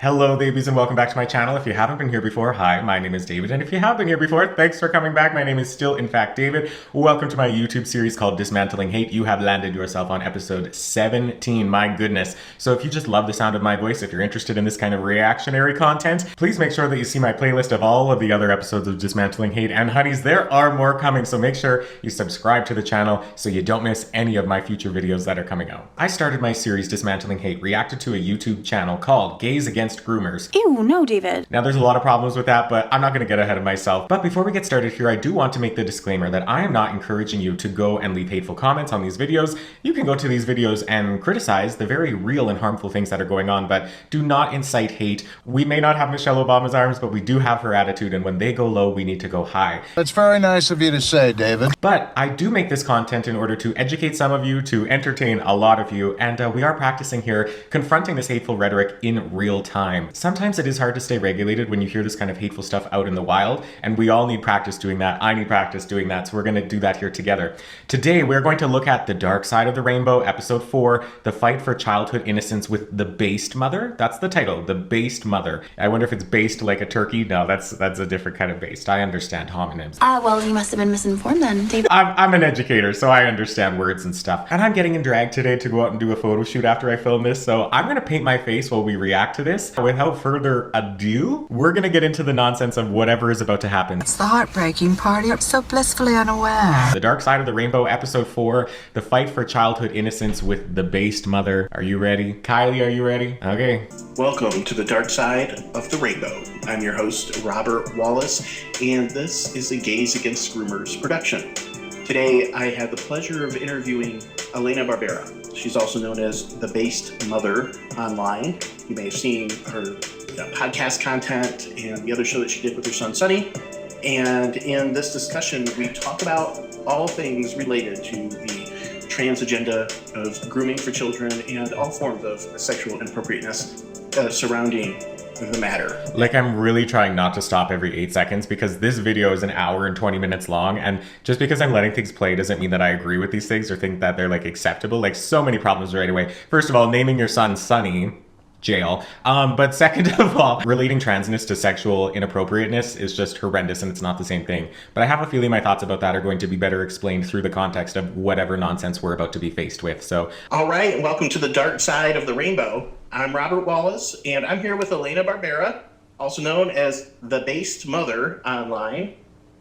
Hello babies and welcome back to my channel. If you haven't been here before, hi, my name is David, and if you have been here before, thanks for coming back. My name is still in fact David. Welcome to my YouTube series called Dismantling Hate. You have landed yourself on episode 17, my goodness. So if you just love the sound of my voice, if you're interested in this kind of reactionary content, please make sure that you see my playlist of all of the other episodes of Dismantling Hate. And honeys, there are more coming, so make sure you subscribe to the channel so you don't miss any of my future videos that are coming out. I started my series Dismantling Hate reacted to a YouTube channel called Gays Against Groomers. Ew, no, David. Now there's a lot of problems with that, but I'm not going to get ahead of myself. But before we get started here, I do want to make the disclaimer that I am not encouraging you to go and leave hateful comments on these videos. You can go to these videos and criticize the very real and harmful things that are going on, but do not incite hate. We may not have Michelle Obama's arms, but we do have her attitude, and when they go low, we need to go high. That's very nice of you to say, David. But I do make this content in order to educate some of you, to entertain a lot of you, and we are practicing here, confronting this hateful rhetoric in real time. Sometimes it is hard to stay regulated when you hear this kind of hateful stuff out in the wild, and we all need practice doing that. I need practice doing that, so we're going to do that here together. Today, we're going to look at The Dark Side of the Rainbow, Episode 4, The Fight for Childhood Innocence with the Based Mother. That's the title, The Based Mother. I wonder if it's based like a turkey. No, that's a different kind of based. I understand homonyms. Well, you must have been misinformed then, David. I'm an educator, so I understand words and stuff. And I'm getting in drag today to go out and do a photo shoot after I film this, so I'm going to paint my face while we react to this. Without further ado, we're going to get into the nonsense of whatever is about to happen. It's the heartbreaking part. You're so blissfully unaware. The Dark Side of the Rainbow, Episode 4, The Fight for Childhood Innocence with the Based Mother. Are you ready? Kylie, are you ready? Okay. Welcome to The Dark Side of the Rainbow. I'm your host, Robert Wallace, and this is a Gays Against Groomers production. Today, I have the pleasure of interviewing Elena Barbera. She's also known as the Based Mother online. You may have seen her podcast content and the other show that she did with her son, Sonny. And in this discussion, we talk about all things related to the trans agenda of grooming for children and all forms of sexual inappropriateness surrounding the matter. Like, I'm really trying not to stop every 8 seconds because this video is an hour and 20 minutes long, and just because I'm letting things play doesn't mean that I agree with these things or think that they're like acceptable. Like, so many problems right away. First of all, naming your son Sonny, jail. But second of all, relating transness to sexual inappropriateness is just horrendous, and it's not the same thing. But I have a feeling my thoughts about that are going to be better explained through the context of whatever nonsense we're about to be faced with. So, all right, welcome to The Dark Side of the Rainbow. I'm Robert Wallace, and I'm here with Elena Barbera, also known as the Based Mother online.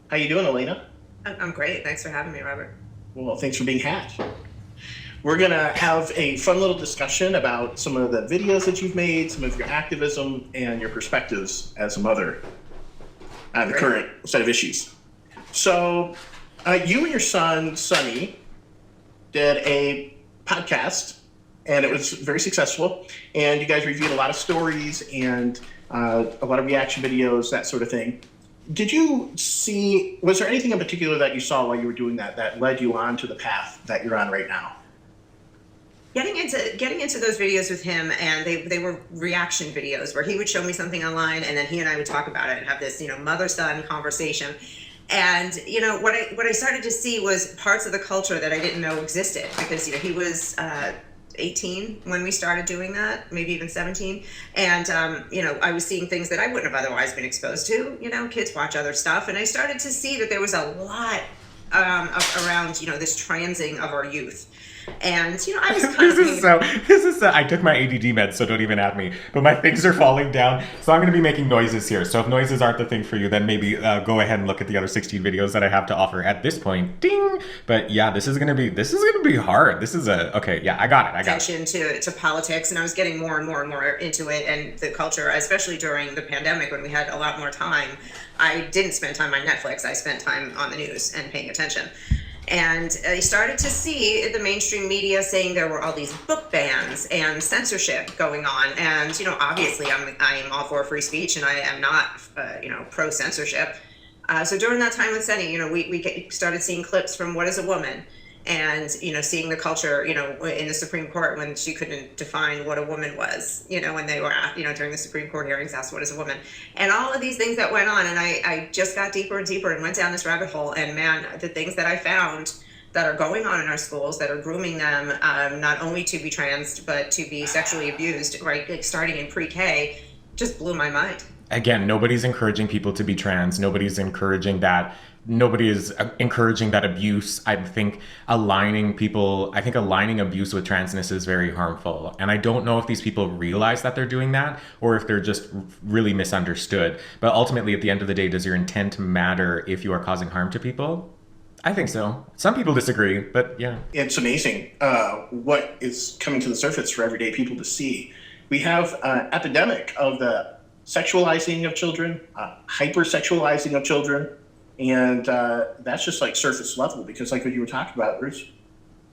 How you doing, Elena? I'm great. Thanks for having me, Robert. Well, thanks for being had. We're going to have a fun little discussion about some of the videos that you've made, some of your activism, and your perspectives as a mother on the current set of issues. So, you and your son, Sonny, did a podcast, and it was very successful, and you guys reviewed a lot of stories and a lot of reaction videos, that sort of thing. Did you see, was there anything in particular that you saw while you were doing that that led you on to the path that you're on right now? Getting into those videos with him, and they were reaction videos where he would show me something online, and then he and I would talk about it and have this, mother-son conversation. And what I started to see was parts of the culture that I didn't know existed, because he was 18 when we started doing that, maybe even 17, and I was seeing things that I wouldn't have otherwise been exposed to. Kids watch other stuff, and I started to see that there was a lot around this transing of our youth. And I was kind this is so I took my ADD meds, so don't even at me, but my things are falling down, so I'm going to be making noises here. So if noises aren't the thing for you, then maybe go ahead and look at the other 16 videos that I have to offer at this point. Ding. But yeah, this is going to be hard. This is okay, yeah, I got it. Attention to politics, and I was getting more and more and more into it, and the culture, especially during the pandemic when we had a lot more time. I didn't spend time on Netflix. I spent time on the news and paying attention. And I started to see the mainstream media saying there were all these book bans and censorship going on. And, obviously I am all for free speech, and I am not, pro censorship. So during that time with Sonny, we started seeing clips from What is a Woman? And, seeing the culture, in the Supreme Court when she couldn't define what a woman was, when they were, during the Supreme Court hearings, asked what is a woman, and all of these things that went on. And I just got deeper and deeper and went down this rabbit hole. And man, the things that I found that are going on in our schools that are grooming them, not only to be trans, but to be sexually abused, right, starting in pre-K, just blew my mind. Again, nobody's encouraging people to be trans. Nobody is encouraging that abuse. I think aligning abuse with transness is very harmful. And I don't know if these people realize that they're doing that or if they're just really misunderstood. But ultimately, at the end of the day, does your intent matter if you are causing harm to people? I think so. Some people disagree, but yeah. It's amazing what is coming to the surface for everyday people to see. We have an epidemic of the sexualizing of children, hypersexualizing of children, and that's just like surface level because like what you were talking about, there's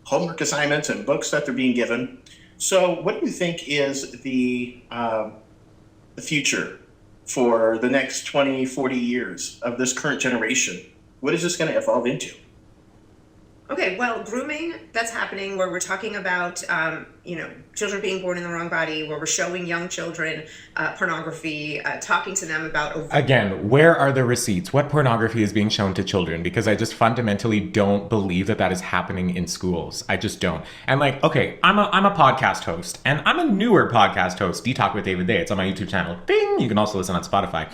homework assignments and books that they're being given. So what do you think is the future for the next 20, 40 years of this current generation? What is this going to evolve into? Okay, well, grooming, that's happening where we're talking about, children being born in the wrong body, where we're showing young children pornography, talking to them about... Again, where are the receipts? What pornography is being shown to children? Because I just fundamentally don't believe that is happening in schools. I just don't. And like, okay, I'm a podcast host, and I'm a newer podcast host, Talk with David Day. It's on my YouTube channel. Ding! You can also listen on Spotify.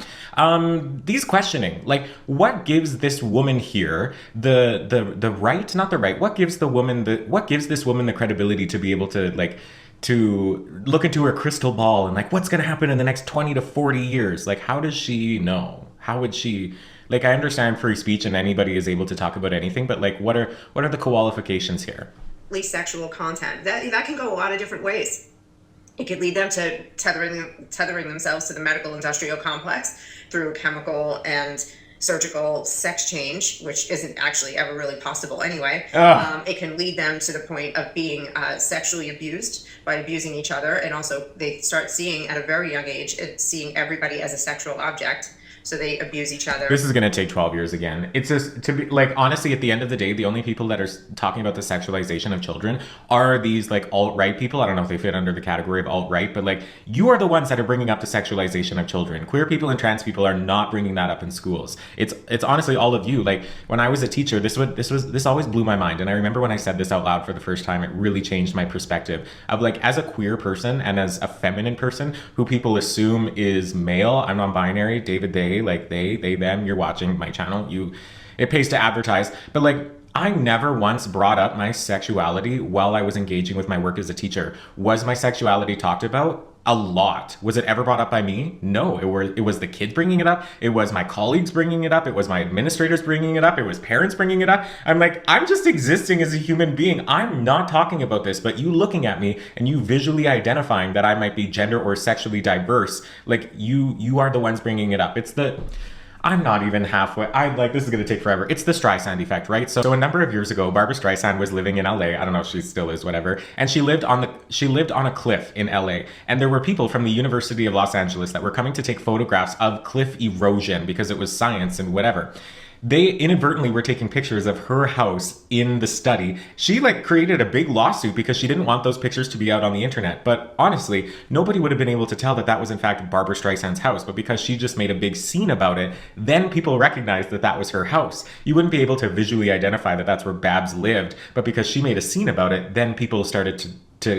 These questioning, like, what gives this woman here the right, not the right, what gives this woman the credibility to be able to to look into her crystal ball and like what's going to happen in the next 20 to 40 years? Like, how does she know? How would she, like, I understand free speech and anybody is able to talk about anything, but like what are the qualifications here? Sexual content that can go a lot of different ways. It could lead them to tethering themselves to the medical industrial complex through chemical and surgical sex change, which isn't actually ever really possible anyway. It can lead them to the point of being sexually abused by abusing each other, and also they start seeing at a very young age, seeing everybody as a sexual object. So they abuse each other. This is going to take 12 years again. It's just, to be like, honestly, at the end of the day, the only people that are talking about the sexualization of children are these like alt-right people. I don't know if they fit under the category of alt-right, but like, you are the ones that are bringing up the sexualization of children. Queer people and trans people are not bringing that up in schools. It's honestly all of you. Like, when I was a teacher, this always blew my mind. And I remember when I said this out loud for the first time, it really changed my perspective of like, as a queer person and as a feminine person who people assume is male, I'm non-binary, David Day, like they, them, you're watching my channel, it pays to advertise, but like, I never once brought up my sexuality while I was engaging with my work as a teacher. Was my sexuality talked about? A lot. Was it ever brought up by me? No, it was the kids bringing it up. It was my colleagues bringing it up. It was my administrators bringing it up. It was parents bringing it up. I'm like, I'm just existing as a human being. I'm not talking about this, but you looking at me and you visually identifying that I might be gender or sexually diverse, like you are the ones bringing it up. I'm not even halfway. This is going to take forever. It's the Streisand effect, right? So a number of years ago, Barbara Streisand was living in LA. I don't know if she still is, whatever. And she lived on a cliff in LA. And there were people from the University of Los Angeles that were coming to take photographs of cliff erosion because it was science and whatever. They inadvertently were taking pictures of her house in the study. She created a big lawsuit because she didn't want those pictures to be out on the internet. But honestly, nobody would have been able to tell that was in fact Barbara Streisand's house. But because she just made a big scene about it, then people recognized that was her house. You wouldn't be able to visually identify that that's where Babs lived. But because she made a scene about it, then people started to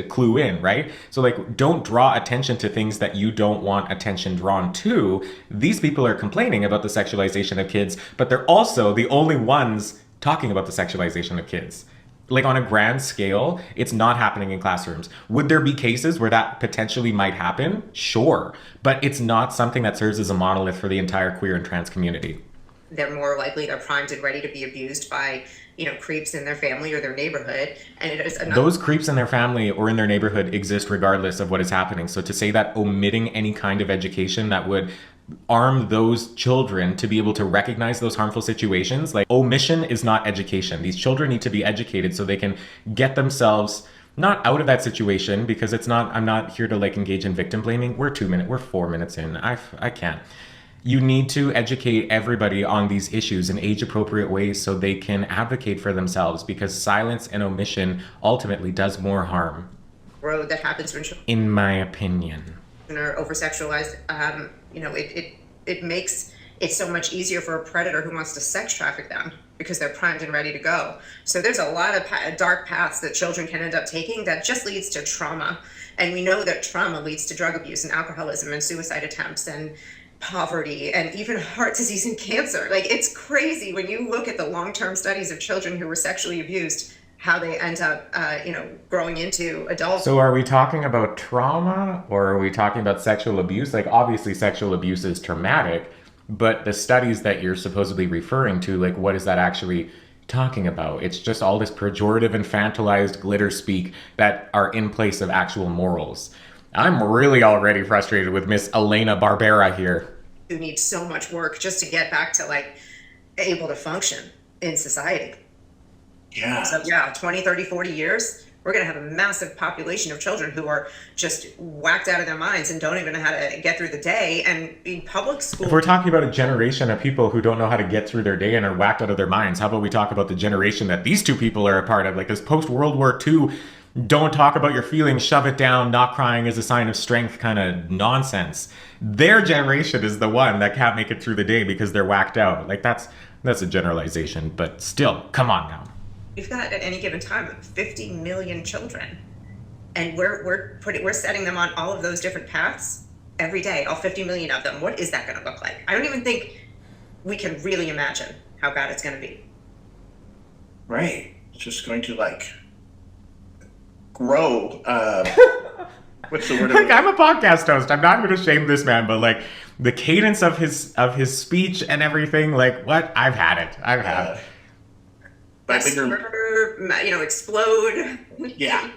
clue in, right? So don't draw attention to things that you don't want attention drawn to. These people are complaining about the sexualization of kids, but they're also the only ones talking about the sexualization of kids. On a grand scale, it's not happening in classrooms. Would there be cases where that potentially might happen? Sure, but it's not something that serves as a monolith for the entire queer and trans community. They're more likely, they're primed and ready to be abused by creeps in their family or their neighborhood. And it is those creeps in their family or in their neighborhood exist regardless of what is happening. So to say that omitting any kind of education that would arm those children to be able to recognize those harmful situations, omission is not education. These children need to be educated so they can get themselves not out of that situation, because I'm not here to engage in victim blaming. We're 4 minutes in. I can't. You need to educate everybody on these issues in age-appropriate ways so they can advocate for themselves, because silence and omission ultimately does more harm. Road that happens when children, in my opinion, are over-sexualized. It makes it so much easier for a predator who wants to sex traffic them because they're primed and ready to go. So there's a lot of dark paths that children can end up taking that just leads to trauma And we know that trauma leads to drug abuse and alcoholism and suicide attempts and poverty and even heart disease and cancer. Like, it's crazy when you look at the long-term studies of children who were sexually abused, how they end up, growing into adults. So are we talking about trauma or are we talking about sexual abuse? Like, obviously sexual abuse is traumatic, but the studies that you're supposedly referring to, like, what is that actually talking about? It's just all this pejorative, infantilized glitter speak that are in place of actual morals. I'm really already frustrated with Miss Elena Barbera here. Who need so much work just to get back to, like, able to function in society. Yeah. So yeah, 20, 30, 40 years, we're going to have a massive population of children who are just whacked out of their minds and don't even know how to get through the day. And in public school... If we're talking about a generation of people who don't know how to get through their day and are whacked out of their minds, how about we talk about the generation that these two people are a part of? Like, this post-World War II, don't talk about your feelings, shove it down, not crying is a sign of strength kind of nonsense. Their generation is the one that can't make it through the day because they're whacked out. Like, that's a generalization, but still, come on now. We've got at any given time 50 million children, and we're setting them on all of those different paths every day, all 50 million of them. What is that going to look like? I don't even think we can really imagine how bad it's going to be. Right. It's just going to, like, grow. What's the word? Like, I'm a podcast host. I'm not going to shame this man, but like the cadence of his speech and everything, like, what? I've had it. I've had it. Explode. Yeah.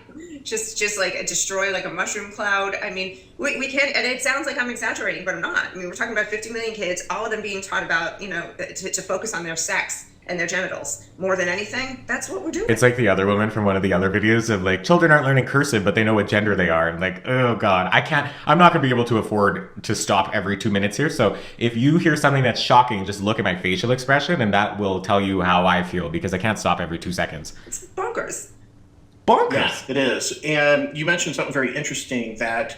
just like destroy like a mushroom cloud. I mean, we can't, and it sounds like I'm exaggerating, but I'm not. I mean, we're talking about 50 million kids, all of them being taught about, to focus on their sex and their genitals more than anything. That's what we're doing. It's like the other woman from one of the other videos of like, children aren't learning cursive, but they know what gender they are. And like, oh God, I'm not gonna be able to afford to stop every 2 minutes here. So if you hear something that's shocking, just look at my facial expression and that will tell you how I feel, because I can't stop every 2 seconds. It's bonkers. Bonkers. Yeah, it is. And you mentioned something very interesting, that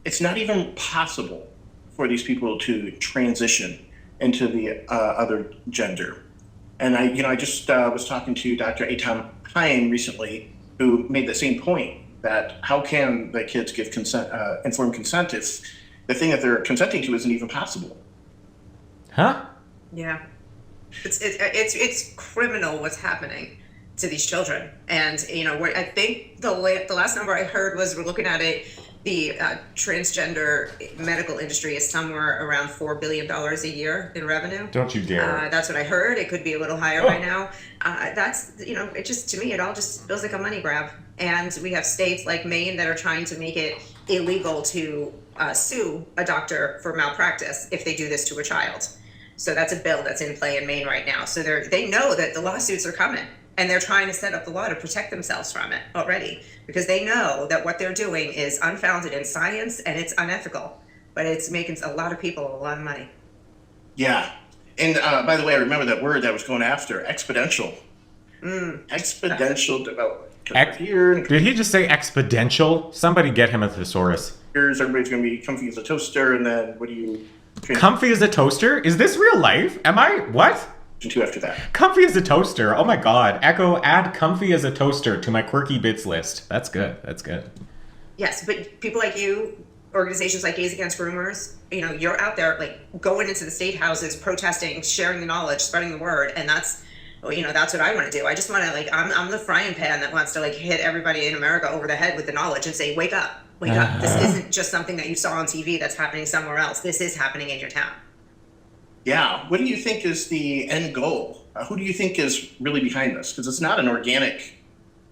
it's not even possible for these people to transition into the other gender. And I just was talking to Dr. Eitan Haim recently, who made the same point, that how can the kids give informed consent if the thing that they're consenting to isn't even possible? Huh? Yeah. It's criminal what's happening to these children. And, I think the last number I heard was, we're looking at it, the transgender medical industry is somewhere around $4 billion a year in revenue. Don't you dare. That's what I heard. It could be a little higher by now. That's, it just, to me, it all just feels like a money grab. And we have states like Maine that are trying to make it illegal to sue a doctor for malpractice if they do this to a child. So that's a bill that's in play in Maine right now. So they know that the lawsuits are coming. And they're trying to set up the law to protect themselves from it already, because they know that what they're doing is unfounded in science and it's unethical, but it's making a lot of people a lot of money. Yeah. And by the way, I remember that word that was going after, exponential. Exponential development. Did he just say exponential? Somebody get him a thesaurus. Here's everybody's going to be comfy as a toaster, and then what do you... Comfy as a toaster? Is this real life? Am I... What? Two after that. Comfy as a toaster. Oh my God. Echo, add comfy as a toaster to my quirky bits list. That's good. That's good. Yes, but people like you, organizations like Gays Against Groomers, you're out there like going into the state houses, protesting, sharing the knowledge, spreading the word. And that's what I want to do. I just want to I'm the frying pan that wants to hit everybody in America over the head with the knowledge and say, wake up, wake up. This isn't just something that you saw on TV that's happening somewhere else. This is happening in your town. Yeah. What do you think is the end goal? Who do you think is really behind this? Because it's not an organic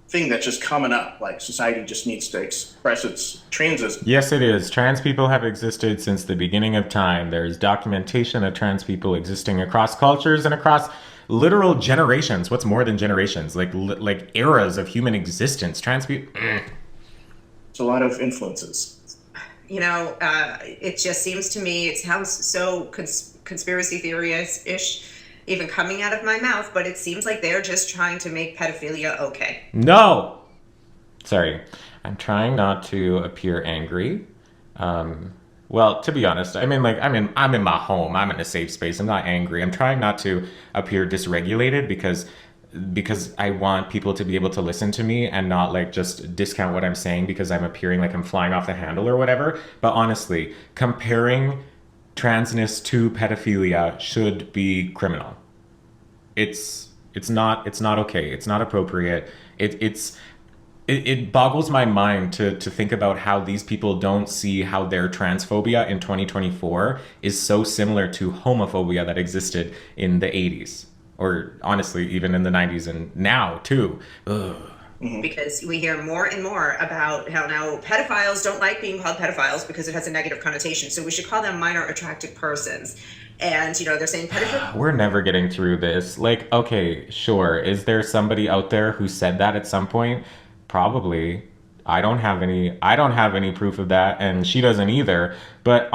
thing that's just coming up. Like, society just needs to express its transism. Yes, it is. Trans people have existed since the beginning of time. There's documentation of trans people existing across cultures and across literal generations. What's more than generations? Like eras of human existence. Trans people... It's a lot of influences. It just seems to me, it sounds so conspiracy theory-ish, even coming out of my mouth, but it seems like they're just trying to make pedophilia okay. No! Sorry. I'm trying not to appear angry. Well, to be honest, I'm in my home. I'm in a safe space. I'm not angry. I'm trying not to appear dysregulated, because because I want people to be able to listen to me and not like just discount what I'm saying because I'm appearing like I'm flying off the handle or whatever. But honestly, comparing transness to pedophilia should be criminal. It's not okay. It's not appropriate. It boggles my mind to think about how these people don't see how their transphobia in 2024 is so similar to homophobia that existed in the 80s, or honestly, even in the 90s and now too. Ugh. Because we hear more and more about how now pedophiles don't like being called pedophiles because it has a negative connotation. So we should call them minor attracted persons. And, you know, they're saying pedophilia. We're never getting through this. Like, okay, sure. Is there somebody out there who said that at some point? Probably. I don't have any proof of that, and she doesn't either. But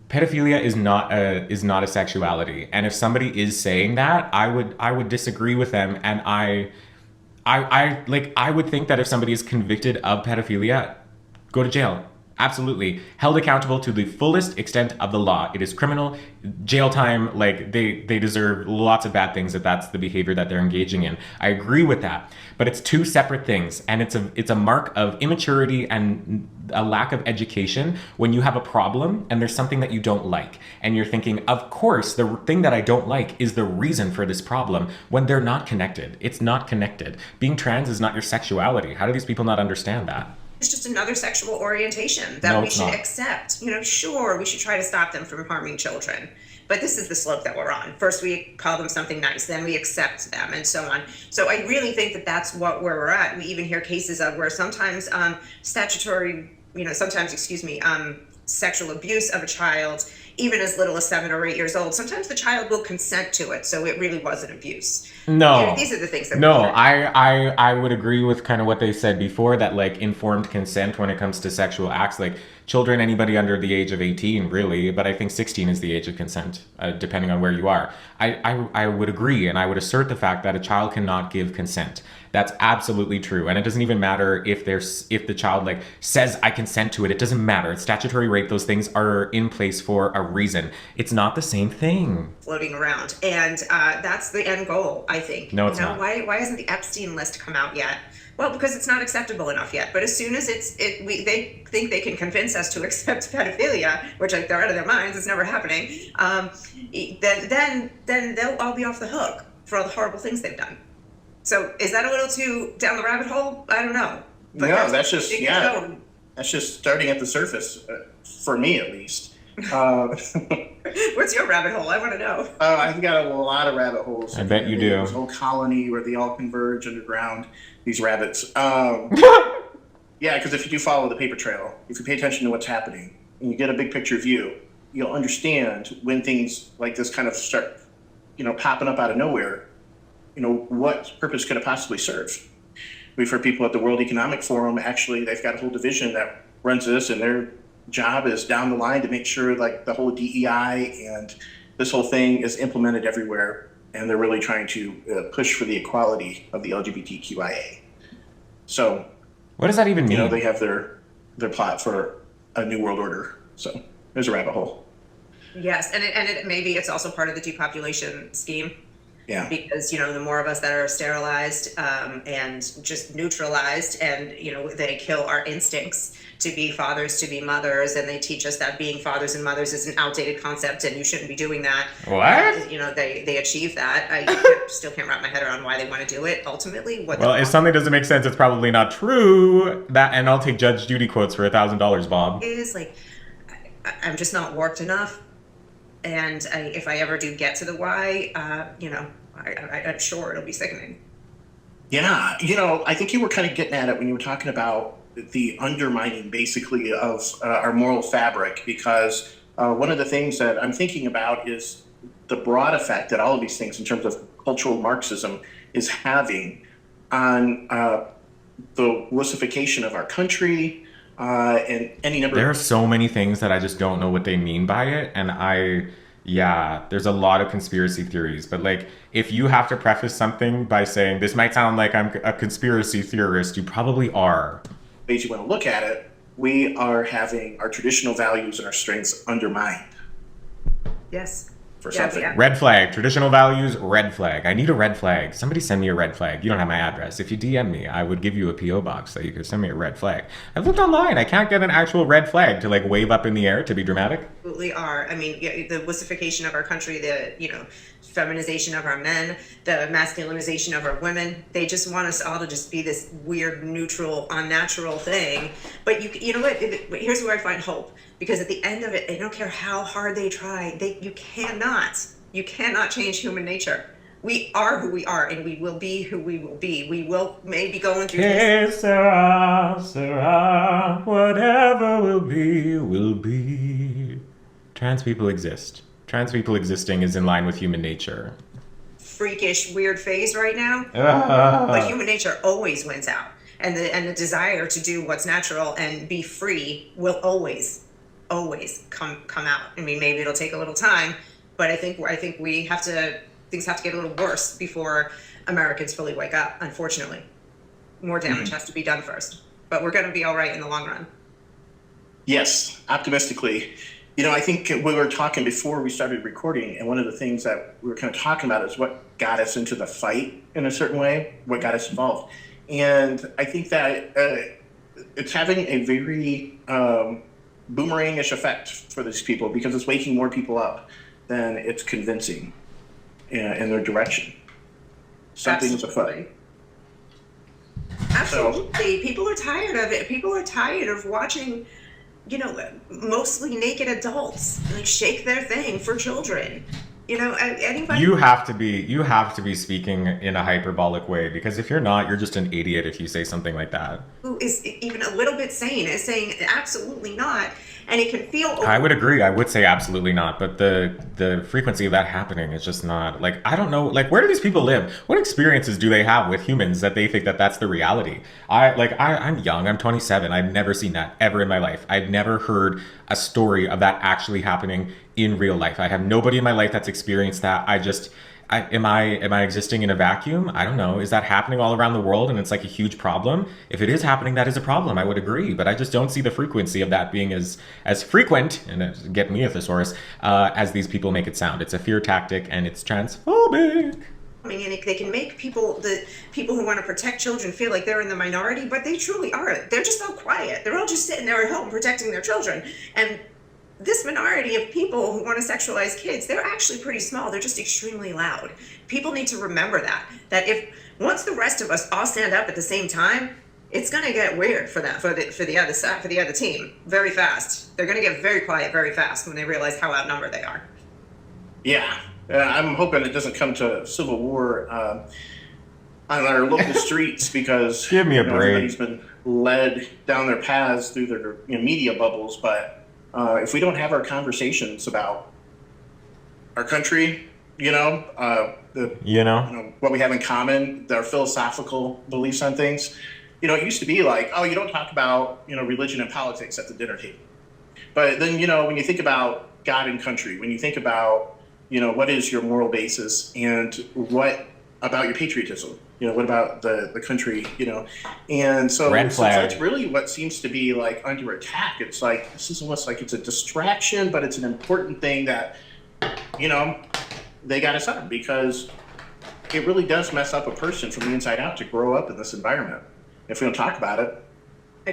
pedophilia is not a sexuality, and if somebody is saying that, I would disagree with them, and I would think that if somebody is convicted of pedophilia, go to jail. Absolutely. Held accountable to the fullest extent of the law. It is criminal. Jail time, like they deserve lots of bad things if that's the behavior that they're engaging in. I agree with that. But it's two separate things, and it's a mark of immaturity and a lack of education when you have a problem and there's something that you don't like. And you're thinking, of course, the thing that I don't like is the reason for this problem, when they're not connected. It's not connected. Being trans is not your sexuality. How do these people not understand that? It's just another sexual orientation that we should accept. You know, sure, we should try to stop them from harming children. But this is the slope that we're on. First, we call them something nice, then we accept them, and so on. So I really think that that's where we're at. We even hear cases of where sometimes sexual abuse of a child, even as little as 7 or 8 years old, sometimes the child will consent to it, so it really wasn't abuse. No. You know, these are the things that No, I would agree with kind of what they said before, that like informed consent when it comes to sexual acts, like children, anybody under the age of 18 really, but I think 16 is the age of consent, depending on where you are. I would agree, and I would assert the fact that a child cannot give consent. That's absolutely true. And it doesn't even matter if the child like says I consent to it. It doesn't matter. It's statutory rape. Those things are in place for a reason. It's not the same thing. Floating around. And that's the end goal, I think. No, it's not. Why hasn't the Epstein list come out yet? Well, because it's not acceptable enough yet. But as soon as they think they can convince us to accept pedophilia, which like they're out of their minds, it's never happening. Then they'll all be off the hook for all the horrible things they've done. So is that a little too down the rabbit hole? I don't know. But no, that's just starting at the surface, for me at least. What's your rabbit hole? I want to know. I've got a lot of rabbit holes. I bet you do. This whole colony where they all converge underground, these rabbits. Yeah, because if you do follow the paper trail, if you pay attention to what's happening, and you get a big picture view, you'll understand when things like this kind of start, popping up out of nowhere. What purpose could it possibly serve? We've heard people at the World Economic Forum, actually, they've got a whole division that runs this, and their job is down the line to make sure like the whole DEI and this whole thing is implemented everywhere. And they're really trying to push for the equality of the LGBTQIA. So what does that even mean? They have their plot for a new world order. So there's a rabbit hole. Yes, and maybe it's also part of the depopulation scheme. Yeah. Because, the more of us that are sterilized and just neutralized, and, they kill our instincts to be fathers, to be mothers, and they teach us that being fathers and mothers is an outdated concept and you shouldn't be doing that. What? They achieve that. I still can't wrap my head around why they want to do it. Ultimately, if something doesn't make sense, it's probably not true. And I'll take Judge Judy quotes for $1,000, Bob. Is like, I'm just not warped enough. And if I ever do get to the why, I'm sure it'll be sickening. Yeah, I think you were kind of getting at it when you were talking about the undermining, basically, of our moral fabric, because one of the things that I'm thinking about is the broad effect that all of these things, in terms of cultural Marxism, is having on the wussification of our country, and any number. There are so many things that I just don't know what they mean by it, and there's a lot of conspiracy theories, but like if you have to preface something by saying this might sound like I'm a conspiracy theorist, you probably are. Ways you want to look at it, we are having our traditional values and our strengths undermined. Yes. for something. Yeah. Red flag, traditional values, red flag. I need a red flag. Somebody send me a red flag. You don't have my address. If you DM me, I would give you a PO box so you could send me a red flag. I've looked online. I can't get an actual red flag to like wave up in the air to be dramatic. Absolutely are. I mean, the wussification of our country, the feminization of our men, the masculinization of our women. They just want us all to just be this weird, neutral, unnatural thing. But you know what? Here's where I find hope. Because at the end of it, I don't care how hard they try, you cannot change human nature. We are who we are, and we will be who we will be. We will maybe going through this. Hey, Sarah, whatever will be, will be. Trans people exist. Trans people existing is in line with human nature. Freakish, weird phase right now. But human nature always wins out. And the desire to do what's natural and be free will always come out. I mean, maybe it'll take a little time, but I think we have to, things have to get a little worse before Americans fully wake up, unfortunately. More damage has to be done first, but we're going to be all right in the long run. Yes, optimistically. I think we were talking before we started recording, and one of the things that we were kind of talking about is what got us into the fight in a certain way, what got us involved. And I think that it's having a very boomerangish effect for these people because it's waking more people up than it's convincing in their direction. Something's afoot. Absolutely. People are tired of it. People are tired of watching, mostly naked adults like shake their thing for children. Anybody. You have to be speaking in a hyperbolic way, because if you're not, you're just an idiot if you say something like that. Who is even a little bit sane is saying absolutely not, and it can feel. I would agree. I would say absolutely not, but the frequency of that happening is just not, like, I don't know, like, where do these people live? What experiences do they have with humans that they think that that's the reality? I'm young. I'm 27. I've never seen that ever in my life. I've never heard a story of that actually happening in real life. I have nobody in my life that's experienced that. Am I existing in a vacuum? I don't know. Is that happening all around the world and it's like a huge problem? If it is happening, that is a problem. I would agree, but I just don't see the frequency of that being as frequent, and get me a thesaurus, as these people make it sound. It's a fear tactic and it's transphobic. And they can make the people who want to protect children feel like they're in the minority, but they truly are. They're just all quiet. They're all just sitting there at home protecting their children. And this minority of people who want to sexualize kids, they're actually pretty small. They're just extremely loud. People need to remember that if once the rest of us all stand up at the same time, it's going to get weird for the other side, for the other team, very fast. They're going to get very quiet very fast when they realize how outnumbered they are. Yeah. I'm hoping it doesn't come to civil war on our local streets because give me a break. Everybody's been led down their paths through their media bubbles. But if we don't have our conversations about our country, what we have in common, our philosophical beliefs on things, it used to be like, oh, you don't talk about religion and politics at the dinner table. But then when you think about God and country, when you think about what is your moral basis and what about your patriotism? What about the country? And so that's really what seems to be like under attack. It's like, this is almost like it's a distraction, but it's an important thing that, they got us on, because it really does mess up a person from the inside out to grow up in this environment. If we don't talk about it.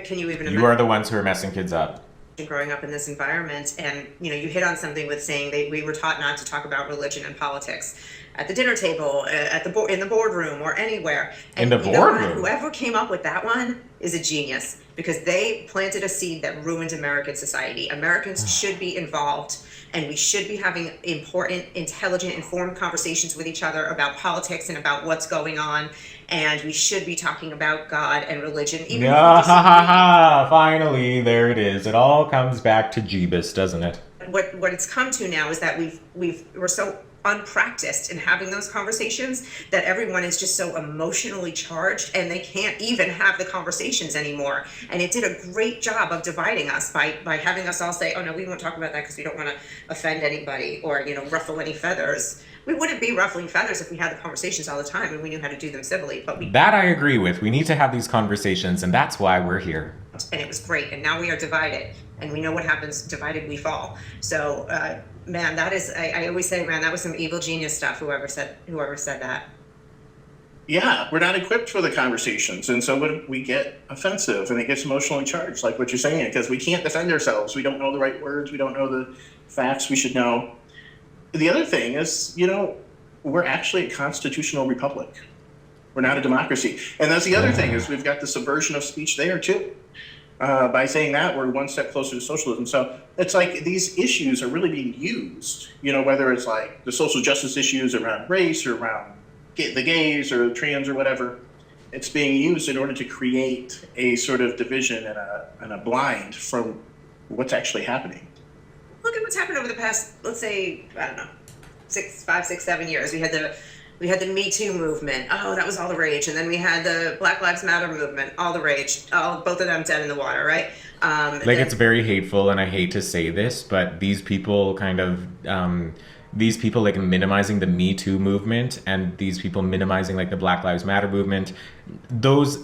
Can you even imagine? You are the ones who are messing kids up. Growing up in this environment, and you hit on something with saying that we were taught not to talk about religion and politics at the dinner table, in the boardroom, or anywhere. And in the boardroom, whoever came up with that one is a genius, because they planted a seed that ruined American society. Americans should be involved, and we should be having important, intelligent, informed conversations with each other about politics and about what's going on. And we should be talking about God and religion. Finally, there it is. It all comes back to Jeebus, doesn't it? What it's come to now is that we're so unpracticed in having those conversations that everyone is just so emotionally charged, and they can't even have the conversations anymore. And it did a great job of dividing us by having us all say, oh no, we won't talk about that because we don't want to offend anybody or ruffle any feathers. We wouldn't be ruffling feathers if we had the conversations all the time and we knew how to do them civilly. But that I agree with. We need to have these conversations, and that's why we're here. and it was great. And now we are divided, and we know what happens. Divided, we fall. So, man, that is. I always say, man, that was some evil genius stuff. Whoever said that. Yeah, we're not equipped for the conversations, and so we get offensive, and it gets emotionally charged, like what you're saying, because we can't defend ourselves. We don't know the right words. We don't know the facts we should know. The other thing is, we're actually a constitutional republic. We're not a democracy. And that's the other thing, is we've got the subversion of speech there, too. By saying that, we're one step closer to socialism. So it's like these issues are really being used, whether it's like the social justice issues around race or around the gays or trans or whatever. It's being used in order to create a sort of division and a blind from what's actually happening. Look at what's happened over the past, let's say, I don't know, 5, 6, 7 years. We had the Me Too movement. Oh, that was all the rage. And then we had the Black Lives Matter movement, all the rage. Both of them dead in the water, right? It's very hateful, and I hate to say this, but these people like minimizing the Me Too movement and these people minimizing like the Black Lives Matter movement, those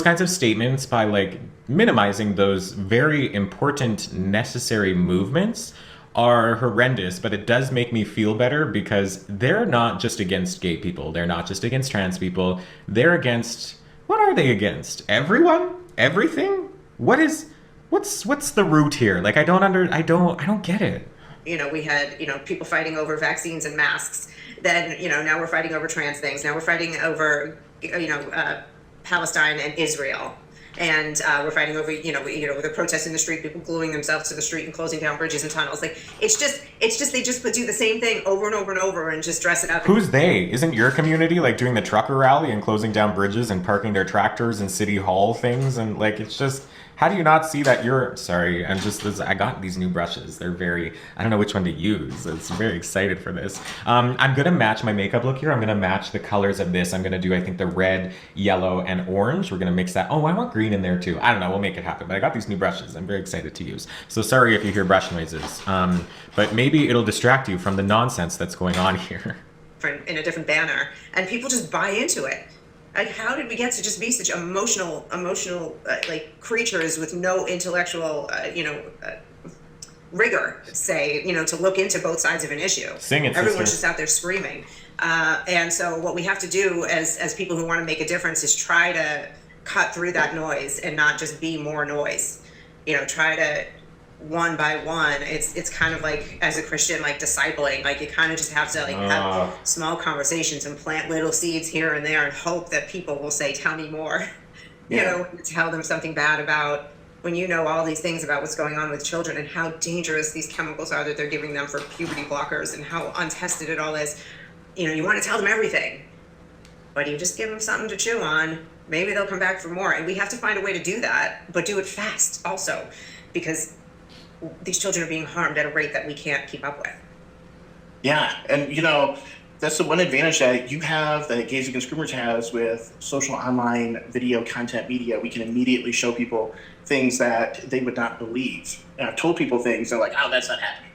kinds of statements, by like minimizing those very important, necessary movements, are horrendous. But it does make me feel better, because they're not just against gay people. They're not just against trans people. They're against, what are they against? Everyone? Everything? What's the root here? Like, I don't get it. We had, people fighting over vaccines and masks. Then, now we're fighting over trans things. Now we're fighting over, Palestine and Israel. And we're fighting over, with the protests in the street, people gluing themselves to the street and closing down bridges and tunnels. Like, it's just they just do the same thing over and over and over and just dress it up. Who's they? Isn't your community like doing the trucker rally and closing down bridges and parking their tractors in city hall things? And like, it's just, how do you not see that I got these new brushes. They're I don't know which one to use. I'm very excited for this. I'm going to match my makeup look here. I'm going to match the colors of this. I'm going to do, I think, the red, yellow, and orange. We're going to mix that. Oh, I want green in there too. I don't know. We'll make it happen. But I got these new brushes. I'm very excited to use. So sorry if you hear brush noises. But maybe it'll distract you from the nonsense that's going on here. In a different banner. And people just buy into it. Like, how did we get to just be such emotional, like creatures with no intellectual, rigor, say, to look into both sides of an issue. Sing it, Everyone's sister. just out there screaming. And so what we have to do as people who want to make a difference is try to cut through that noise and not just be more noise. Try to, one by one, it's kind of like, as a Christian, like discipling, like you kind of just have to have small conversations and plant little seeds here and there and hope that people will say, tell me more. Tell them something bad about, when all these things about what's going on with children and how dangerous these chemicals are that they're giving them for puberty blockers and how untested it all is. You want to tell them everything, but you just give them something to chew on. Maybe they'll come back for more. And we have to find a way to do that, but do it fast also, because these children are being harmed at a rate that we can't keep up with. Yeah, and that's the one advantage that you have, that Gays Against Groomers has with social online video content media. We can immediately show people things that they would not believe. And I've told people things, they're like, oh, that's not happening.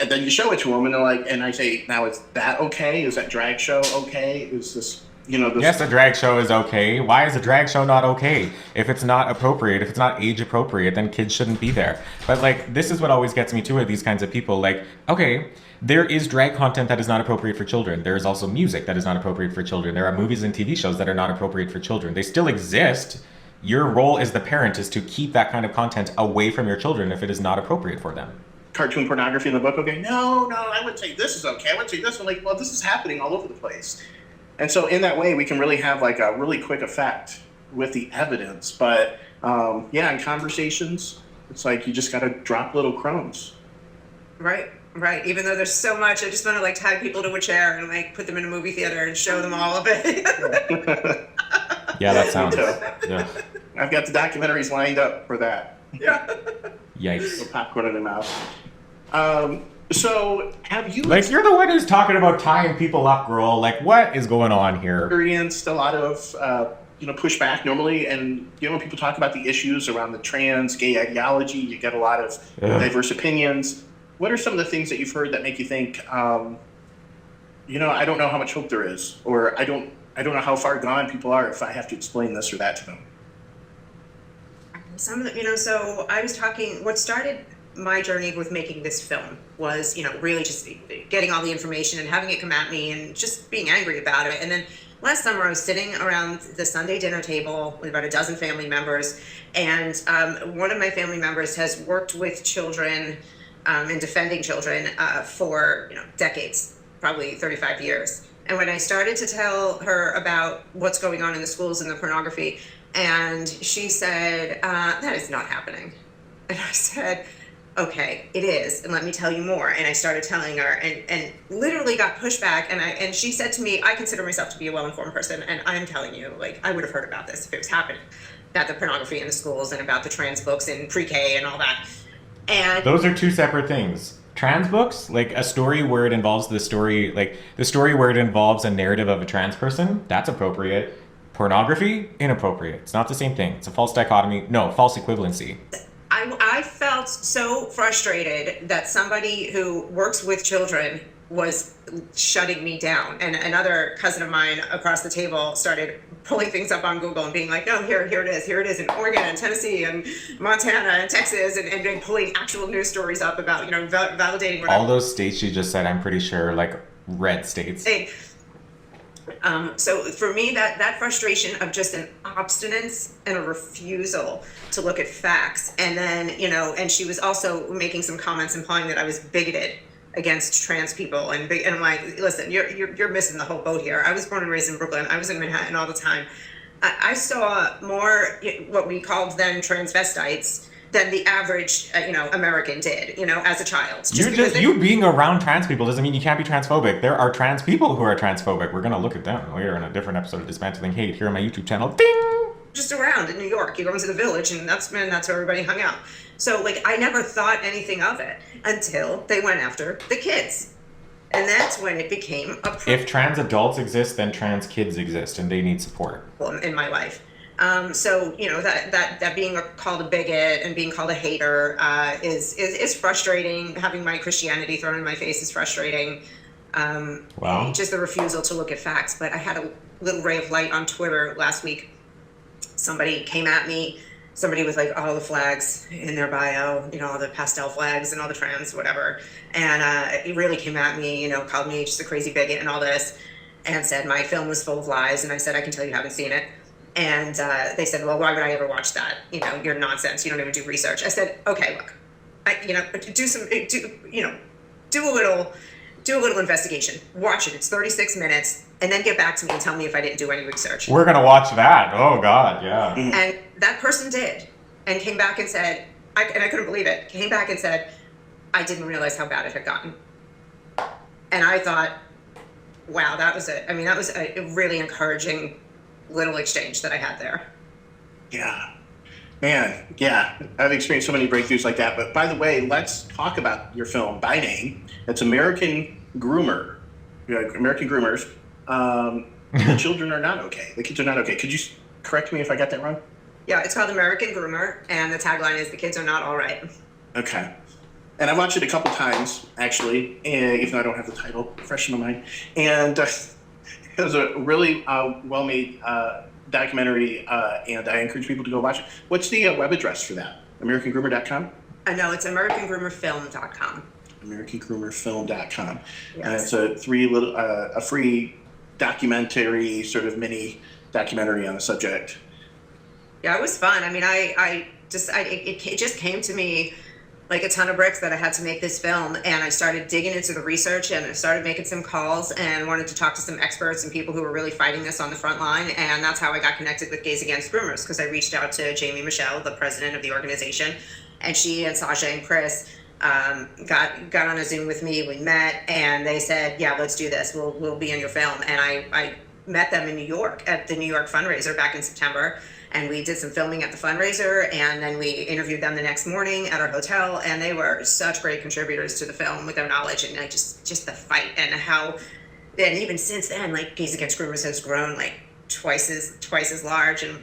And then you show it to them, and they're like, and I say, now is that okay? Is that drag show okay? Is this, Yes, a drag show is okay. Why is a drag show not okay? If it's not appropriate, if it's not age appropriate, then kids shouldn't be there. But like, this is what always gets me too with these kinds of people. Like, okay, there is drag content that is not appropriate for children. There is also music that is not appropriate for children. There are movies and TV shows that are not appropriate for children. They still exist. Your role as the parent is to keep that kind of content away from your children if it is not appropriate for them. Cartoon pornography in the book, okay? No, I would say this is okay. I would say this one, like, well, this is happening all over the place. And so in that way, we can really have like a really quick effect with the evidence. But in conversations, it's like you just got to drop little crumbs. Right. Even though there's so much, I just want to like tie people to a chair and like put them in a movie theater and show them all of it. Yeah, that sounds. Yeah. I've got the documentaries lined up for that. Yeah. Yikes. Little popcorn in their mouth. So have you you're the one who's talking about tying people up, girl? Like, what is going on here? Experienced a lot of pushback normally, and when people talk about the issues around the trans gay ideology, you get a lot of diverse opinions. What are some of the things that you've heard that make you think, I don't know how much hope there is, or I don't know how far gone people are if I have to explain this or that to them? Some of the, so I was talking, what started my journey with making this film was, really just getting all the information and having it come at me and just being angry about it. And then last summer I was sitting around the Sunday dinner table with about a dozen family members. And one of my family members has worked with children and defending children for, decades, probably 35 years. And when I started to tell her about what's going on in the schools and the pornography, and she said, that is not happening. And I said, okay, it is. And let me tell you more. And I started telling her and literally got pushback. And she said to me, I consider myself to be a well-informed person. And I'm telling you, I would have heard about this if it was happening, about the pornography in the schools and about the trans books in pre-K and all that. And those are two separate things. Trans books, a story where it involves the story where it involves a narrative of a trans person, that's appropriate. Pornography, inappropriate. It's not the same thing. It's a false dichotomy. No, false equivalency. I felt so frustrated that somebody who works with children was shutting me down. And another cousin of mine across the table started pulling things up on Google and being like, no, here it is in Oregon and Tennessee and Montana and Texas, and pulling actual news stories up about, validating whatever. All those states you just said, I'm pretty sure, red states. So for me, that frustration of just an obstinance and a refusal to look at facts. And then, and she was also making some comments implying that I was bigoted against trans people. And I'm like, listen, you're missing the whole boat here. I was born and raised in Brooklyn. I was in Manhattan all the time. I saw more what we called then transvestites than the average, American did, as a child. You being around trans people doesn't mean you can't be transphobic. There are trans people who are transphobic. We're going to look at them later in a different episode of Dismantling Hate here on my YouTube channel. Ding! Just around in New York, you go into the Village, and that's where everybody hung out. So, I never thought anything of it until they went after the kids. And that's when it became a problem. If trans adults exist, then trans kids exist, and they need support. In my life. So that being called a bigot and being called a hater is frustrating. Having my Christianity thrown in my face is frustrating. Wow. Just the refusal to look at facts. But I had a little ray of light on Twitter last week. Somebody came at me. Somebody with all the flags in their bio, all the pastel flags and all the trans whatever, and it really came at me. Called me just a crazy bigot and all this, and said my film was full of lies. And I said, I can tell you haven't seen it. And they said, well, why would I ever watch that? You're nonsense. You don't even do research. I said, okay, look, do a little investigation. Watch it. It's 36 minutes, and then get back to me and tell me if I didn't do any research. We're gonna watch that. Oh God, yeah. And that person did, and came back and said, I couldn't believe it. Came back and said, I didn't realize how bad it had gotten. And I thought, wow, that was a really encouraging little exchange that I had there. Yeah. Man, yeah. I've experienced so many breakthroughs like that. But by the way, let's talk about your film by name. It's American Groomer. American Groomers. The children are not okay. The kids are not okay. Could you correct me if I got that wrong? Yeah, it's called American Groomer, and the tagline is, the kids are not all right. Okay. And I watched it a couple times, actually, even though I don't have the title fresh in my mind. And it was a really well-made documentary, and I encourage people to go watch it. What's the web address for that? AmericanGroomer.com? No, it's AmericanGroomerFilm.com. AmericanGroomerFilm.com. Yes. And it's a free documentary, sort of mini documentary on the subject. Yeah, it was fun. It just came to me like a ton of bricks that I had to make this film, and I started digging into the research, and I started making some calls and wanted to talk to some experts and people who were really fighting this on the front line. And that's how I got connected with Gays Against Groomers, because I reached out to Jamie Michelle, the president of the organization, and she and Sasha and Chris got on a Zoom with me. We met, and they said, yeah, let's do this. We'll be in your film. And I met them in New York at the New York fundraiser back in September. And we did some filming at the fundraiser, and then we interviewed them the next morning at our hotel, and they were such great contributors to the film with their knowledge and just the fight and how, and even since then, Gays Against Groomers has grown twice as large, and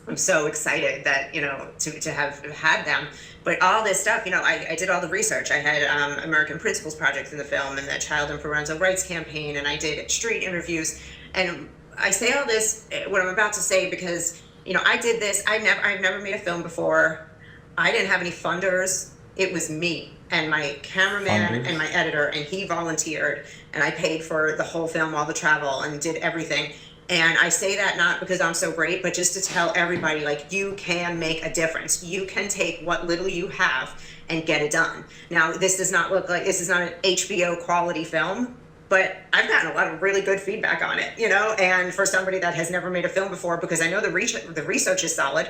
I'm so excited that, to have had them. But all this stuff, I did all the research. I had American Principles Project in the film, and the Child and Parental Rights Campaign, and I did street interviews. And I say all this, what I'm about to say, because I did this. I've never made a film before. I didn't have any funders. It was me and my cameraman and my editor, and he volunteered, and I paid for the whole film, all the travel, and did everything. And I say that not because I'm so great, but just to tell everybody, like, you can make a difference. You can take what little you have and get it done. Now, this is not an HBO quality film, but I've gotten a lot of really good feedback on it, and for somebody that has never made a film before, because I know the research is solid.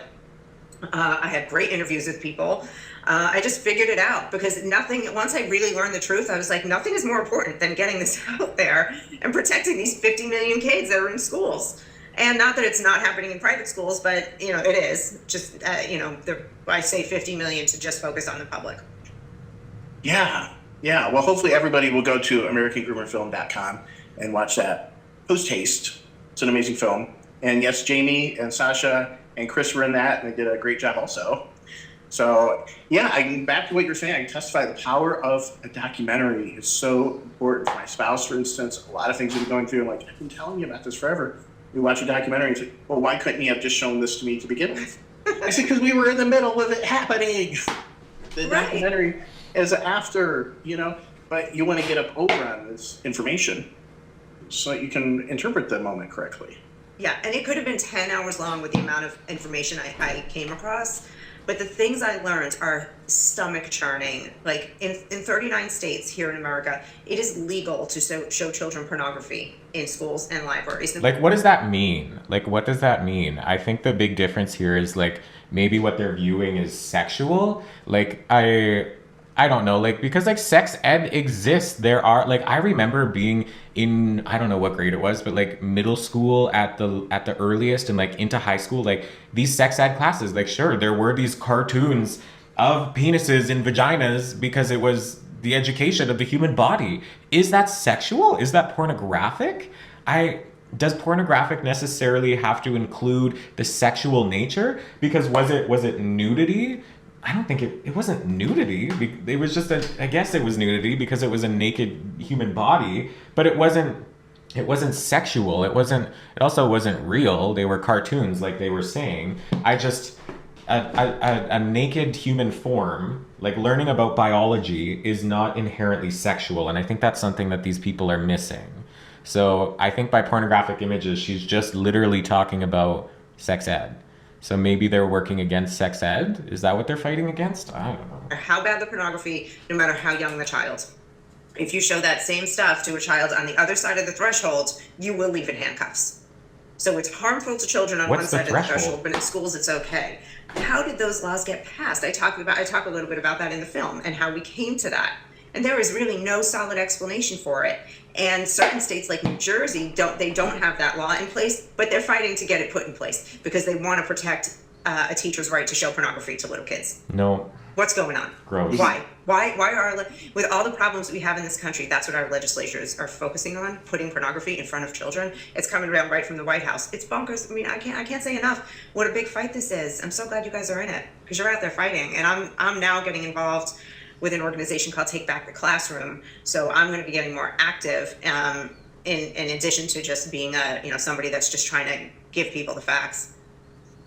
I had great interviews with people. I just figured it out, because once I really learned the truth, I was like, nothing is more important than getting this out there and protecting these 50 million kids that are in schools. And not that it's not happening in private schools, but, it is. Just, I say 50 million to just focus on the public. Yeah. Well, hopefully everybody will go to AmericanGroomerFilm.com and watch that post haste. It's an amazing film. And yes, Jamie and Sasha and Chris were in that, and they did a great job also. So, back to what you're saying, I can testify the power of a documentary is so important. For my spouse, for instance, a lot of things we've been going through, I'm like, I've been telling you about this forever. We watch a documentary and say, well, why couldn't you have just shown this to me to begin with? I said, because we were in the middle of it happening. The documentary is after, but you want to get up over on this information so that you can interpret the moment correctly. Yeah, and it could have been 10 hours long with the amount of information I came across. But the things I learned are stomach churning. Like in 39 states here in America, it is legal to show children pornography in schools and libraries. Like, what does that mean? Like, what does that mean? I think the big difference here is, like, maybe what they're viewing is sexual. Like, I don't know, like, because, like, sex ed exists. There are, like, I remember being in, I don't know what grade it was, but, like, middle school at the earliest, and, like, into high school, like, these sex ed classes, like, sure, there were these cartoons of penises and vaginas because it was the education of the human body. Is that sexual? Is that pornographic? Does pornographic necessarily have to include the sexual nature? Because was it nudity? I don't think it wasn't nudity. It was just I guess it was nudity because it was a naked human body, but it wasn't sexual. It also wasn't real. They were cartoons, like they were saying. A naked human form, like learning about biology, is not inherently sexual. And I think that's something that these people are missing. So I think by pornographic images, she's just literally talking about sex ed. So maybe they're working against sex ed? Is that what they're fighting against? I don't know. How bad the pornography, no matter how young the child. If you show that same stuff to a child on the other side of the threshold, you will leave in handcuffs. So it's harmful to children on one side of the threshold, but in schools it's okay. How did those laws get passed? I talk a little bit about that in the film and how we came to that. And there is really no solid explanation for it. And certain states like New Jersey don't have that law in place, but they're fighting to get it put in place because they want to protect a teacher's right to show pornography to little kids. No. What's going on? Gross. Why are, with all the problems we have in this country, that's what our legislatures are focusing on, putting pornography in front of children. It's coming around right from the White House. It's bonkers. I mean, I can't say enough what a big fight this is. I'm so glad you guys are in it because you're out there fighting, and I'm now getting involved with an organization called Take Back the Classroom. So I'm going to be getting more active in addition to just being somebody that's just trying to give people the facts.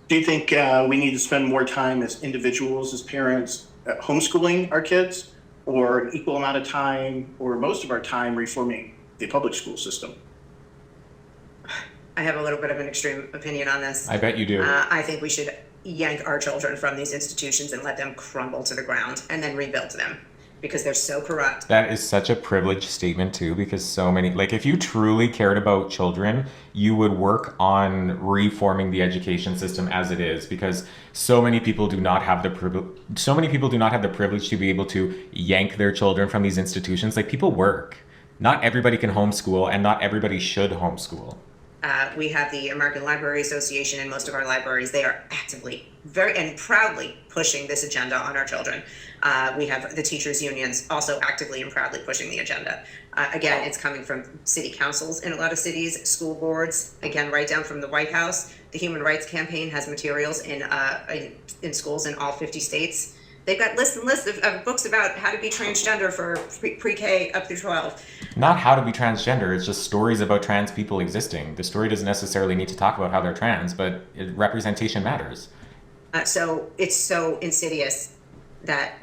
Do you think we need to spend more time as individuals, as parents, homeschooling our kids, or an equal amount of time, or most of our time, reforming the public school system? I have a little bit of an extreme opinion on this. I bet you do. I think we should yank our children from these institutions and let them crumble to the ground and then rebuild them because they're so corrupt. That is such a privileged statement too, because so many, like, if you truly cared about children, you would work on reforming the education system as it is, because so many people do not have the privilege to be able to yank their children from these institutions. Like, people work. Not everybody can homeschool, and not everybody should homeschool. We have the American Library Association in most of our libraries. They are actively, very and proudly pushing this agenda on our children. We have the teachers' unions also actively and proudly pushing the agenda. Again, it's coming from city councils in a lot of cities, school boards, again, right down from the White House. The Human Rights Campaign has materials in schools in all 50 states. They've got lists and lists of books about how to be transgender for pre-K up through 12. Not how to be transgender, it's just stories about trans people existing. The story doesn't necessarily need to talk about how they're trans, but representation matters. So it's so insidious that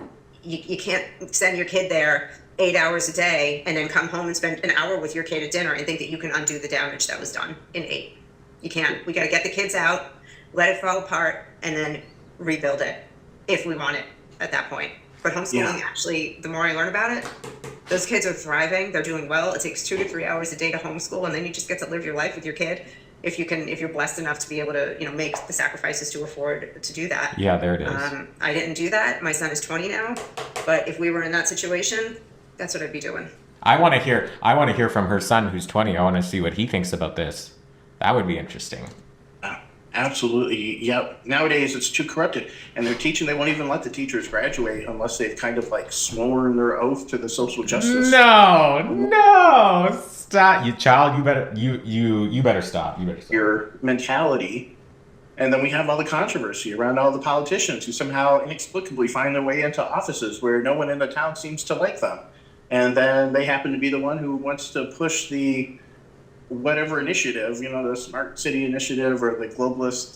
you can't send your kid there 8 hours a day and then come home and spend an hour with your kid at dinner and think that you can undo the damage that was done in 8. You can't. We got to get the kids out, let it fall apart, and then rebuild it if we want it at that point. But homeschooling, actually, the more I learn about it, those kids are thriving. They're doing well. It takes 2 to 3 hours a day to homeschool, and then you just get to live your life with your kid. If you're blessed enough to be able to, make the sacrifices to afford to do that. Yeah, there it is. I didn't do that. My son is 20 now, but if we were in that situation, that's what I'd be doing. I want to hear from her son who's 20. I want to see what he thinks about this. That would be interesting. Absolutely. Yeah. Nowadays it's too corrupted, and they won't even let the teachers graduate unless they've kind of like sworn their oath to the social justice. No, stop. You better stop. Your mentality. And then we have all the controversy around all the politicians who somehow inexplicably find their way into offices where no one in the town seems to like them. And then they happen to be the one who wants to push the whatever initiative, the Smart City Initiative or the globalist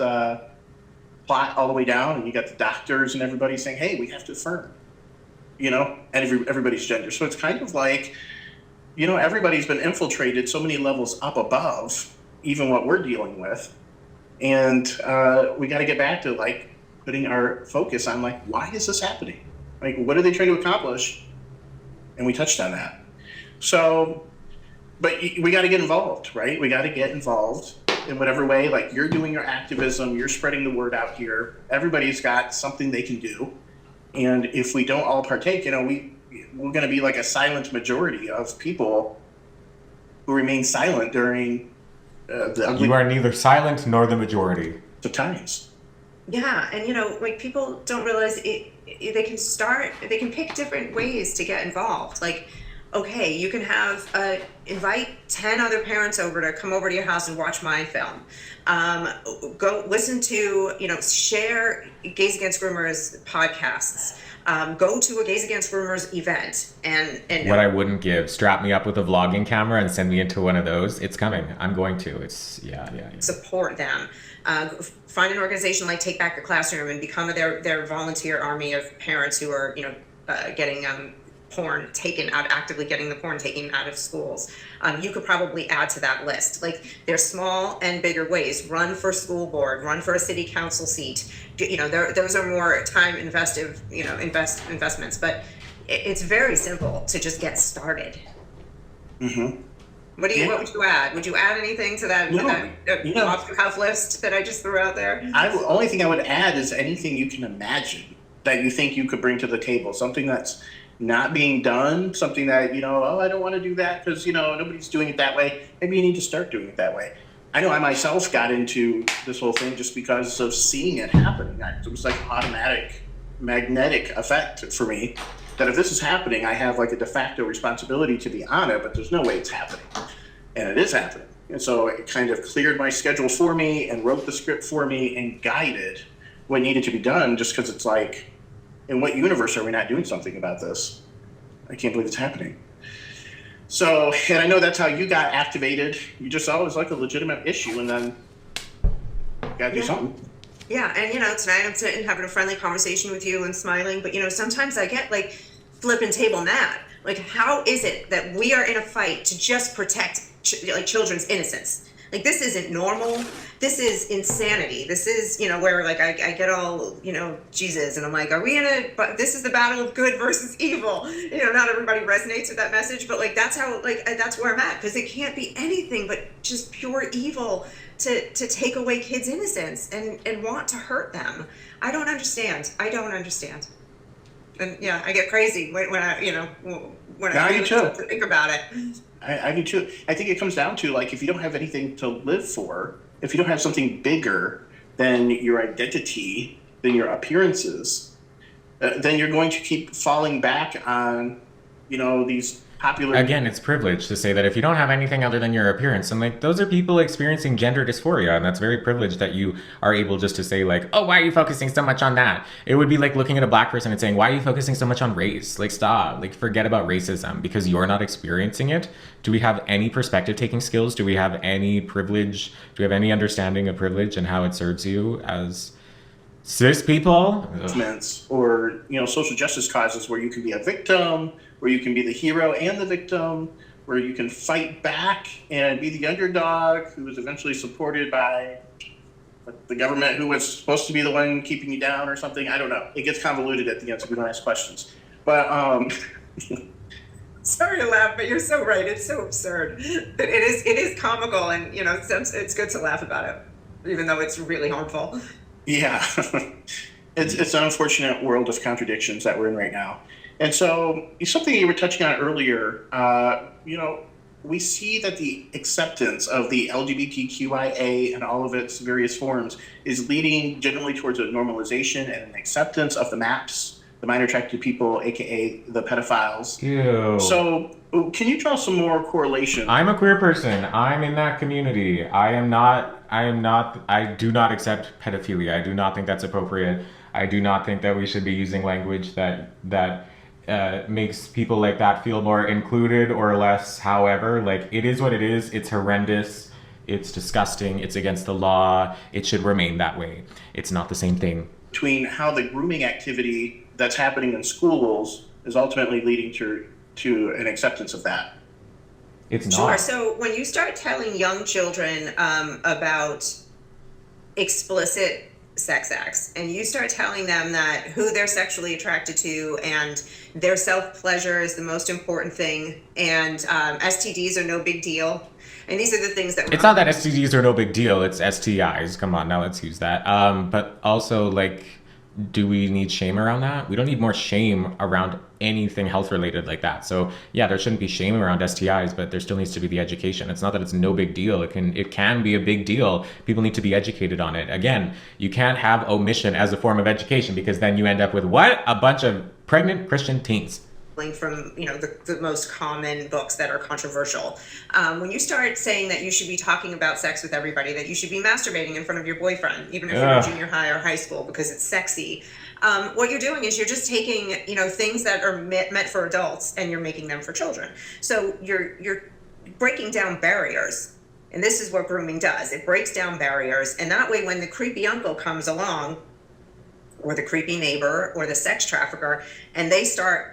plot all the way down. And you got the doctors and everybody saying, hey, we have to affirm, and everybody's gender. So it's kind of like, everybody's been infiltrated so many levels up above, even what we're dealing with. And we got to get back to like putting our focus on like, why is this happening? Like, what are they trying to accomplish? And we touched on that. So, but we got to get involved, right? We got to get involved in whatever way. Like, you're doing your activism, you're spreading the word out here. Everybody's got something they can do. And if we don't all partake, we're going to be like a silent majority of people who remain silent during the ugly. You are neither silent nor the majority. Of times. Yeah, and like people don't realize they can pick different ways to get involved. Like, okay, you can invite 10 other parents over to come over to your house and watch my film. Go listen to, share Gays Against Groomers podcasts. Go to a Gays Against Groomers event and what I wouldn't give, strap me up with a vlogging camera and send me into one of those. It's coming. I'm going to. It's yeah. Support them. Find an organization like Take Back the Classroom and become their volunteer army of parents who are getting porn taken out, actively getting the porn taken out of schools. You could probably add to that list. Like, there's small and bigger ways. Run for school board, run for a city council seat. Those are more time investive, investments, but it's very simple to just get started. Mm-hmm. What would you add? Would you add anything to that off the cuff list that I just threw out there? The only thing I would add is anything you can imagine that you think you could bring to the table, something that's not being done, something that, I don't want to do that because, nobody's doing it that way. Maybe you need to start doing it that way. I know I myself got into this whole thing just because of seeing it happening. It was like an automatic magnetic effect for me that if this is happening, I have like a de facto responsibility to be on it, but there's no way it's happening. And it is happening. And so it kind of cleared my schedule for me and wrote the script for me and guided what needed to be done, just because it's like, in what universe are we not doing something about this? I can't believe it's happening. So, and I know that's how you got activated. You just saw it was like a legitimate issue, and then got to do something. Yeah, and tonight I'm sitting having a friendly conversation with you and smiling, but sometimes I get like flipping table mad. Like, how is it that we are in a fight to just protect children's innocence? Like, this isn't normal. This is insanity. This is, where like I get all, Jesus, and I'm like, are we this is the battle of good versus evil. Not everybody resonates with that message, but like that's how, that's where I'm at, because it can't be anything but just pure evil to take away kids' innocence and want to hurt them. I don't understand. And yeah, I get crazy when I really start to think about it. I do too. I think it comes down to, like, if you don't have anything to live for, if you don't have something bigger than your identity, than your appearances, then you're going to keep falling back on, these popular. Again, it's privilege to say that if you don't have anything other than your appearance, and like those are people experiencing gender dysphoria, and that's very privileged that you are able just to say like, oh, why are you focusing so much on that? It would be like looking at a black person and saying, why are you focusing so much on race? Like, stop, like forget about racism because you're not experiencing it. Do we have any perspective taking skills? Do we have any privilege? Do we have any understanding of privilege and how it serves you as cis people? Or, social justice causes where you can be a victim, where you can be the hero and the victim, where you can fight back and be the underdog who is eventually supported by the government who was supposed to be the one keeping you down or something. I don't know. It gets convoluted at the end, so we don't ask questions. But Sorry to laugh, but you're so right. It's so absurd. It is comical, and it's good to laugh about it, even though it's really harmful. yeah, it's an unfortunate world of contradictions that we're in right now. And so something you were touching on earlier, we see that the acceptance of the LGBTQIA and all of its various forms is leading generally towards a normalization and an acceptance of the MAPs, the minor attracted people, aka the pedophiles. Ew. So can you draw some more correlation? I'm a queer person. I'm in that community. I do not accept pedophilia. I do not think that's appropriate. I do not think that we should be using language that makes people like that feel more included or less. However, like, it is what it is. It's horrendous. It's disgusting. It's against the law. It should remain that way. It's not the same thing. Between how the grooming activity that's happening in schools is ultimately leading to an acceptance of that. It's not. Sure. So when you start telling young children about explicit sex acts, and you start telling them that who they're sexually attracted to and their self-pleasure is the most important thing, and STDs are no big deal, and these are the things that it's not that STDs are no big deal, it's STIs. Come on, now let's use that. But also, like, do we need shame around that? We don't need more shame around anything health related like that. So yeah, there shouldn't be shame around STIs, but there still needs to be the education. It's not that it's no big deal. It can be a big deal. People need to be educated on it. Again, you can't have omission as a form of education, because then you end up with what? A bunch of pregnant Christian teens. From the most common books that are controversial. When you start saying that you should be talking about sex with everybody, that you should be masturbating in front of your boyfriend, even if you're in junior high or high school, because it's sexy, what you're doing is you're just taking things that are meant for adults and you're making them for children. So you're breaking down barriers. And this is what grooming does. It breaks down barriers, and that way when the creepy uncle comes along, or the creepy neighbor, or the sex trafficker, and they start,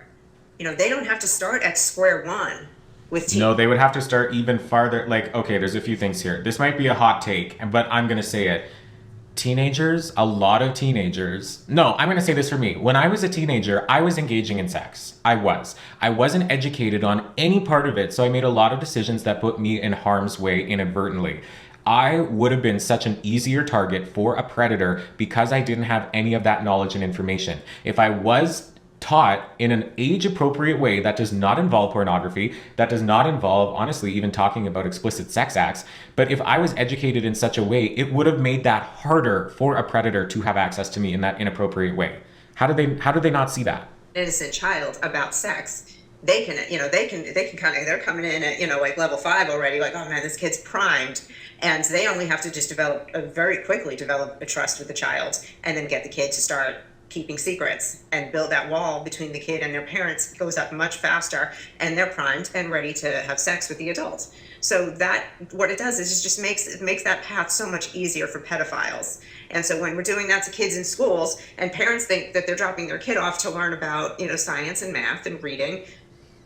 they don't have to start at square one with teens. No, they would have to start even farther. Like, okay, there's a few things here. This might be a hot take, but I'm going to say it. Teenagers, a lot of teenagers. No, I'm going to say this for me. When I was a teenager, I was engaging in sex. I wasn't educated on any part of it, so I made a lot of decisions that put me in harm's way inadvertently. I would have been such an easier target for a predator because I didn't have any of that knowledge and information. If I was taught in an age-appropriate way that does not involve pornography, that does not involve, honestly, even talking about explicit sex acts, but if I was educated in such a way, it would have made that harder for a predator to have access to me in that inappropriate way. How do they not see that? Innocent child about sex, they can kind of, they're coming in at, like level 5 already, like, oh man, this kid's primed. And they only have to just very quickly develop a trust with the child, and then get the kid to start keeping secrets and build that wall between the kid and their parents goes up much faster, and they're primed and ready to have sex with the adult. So that, what it does is it just makes that path so much easier for pedophiles. And so when we're doing that to kids in schools, and parents think that they're dropping their kid off to learn about, science and math and reading,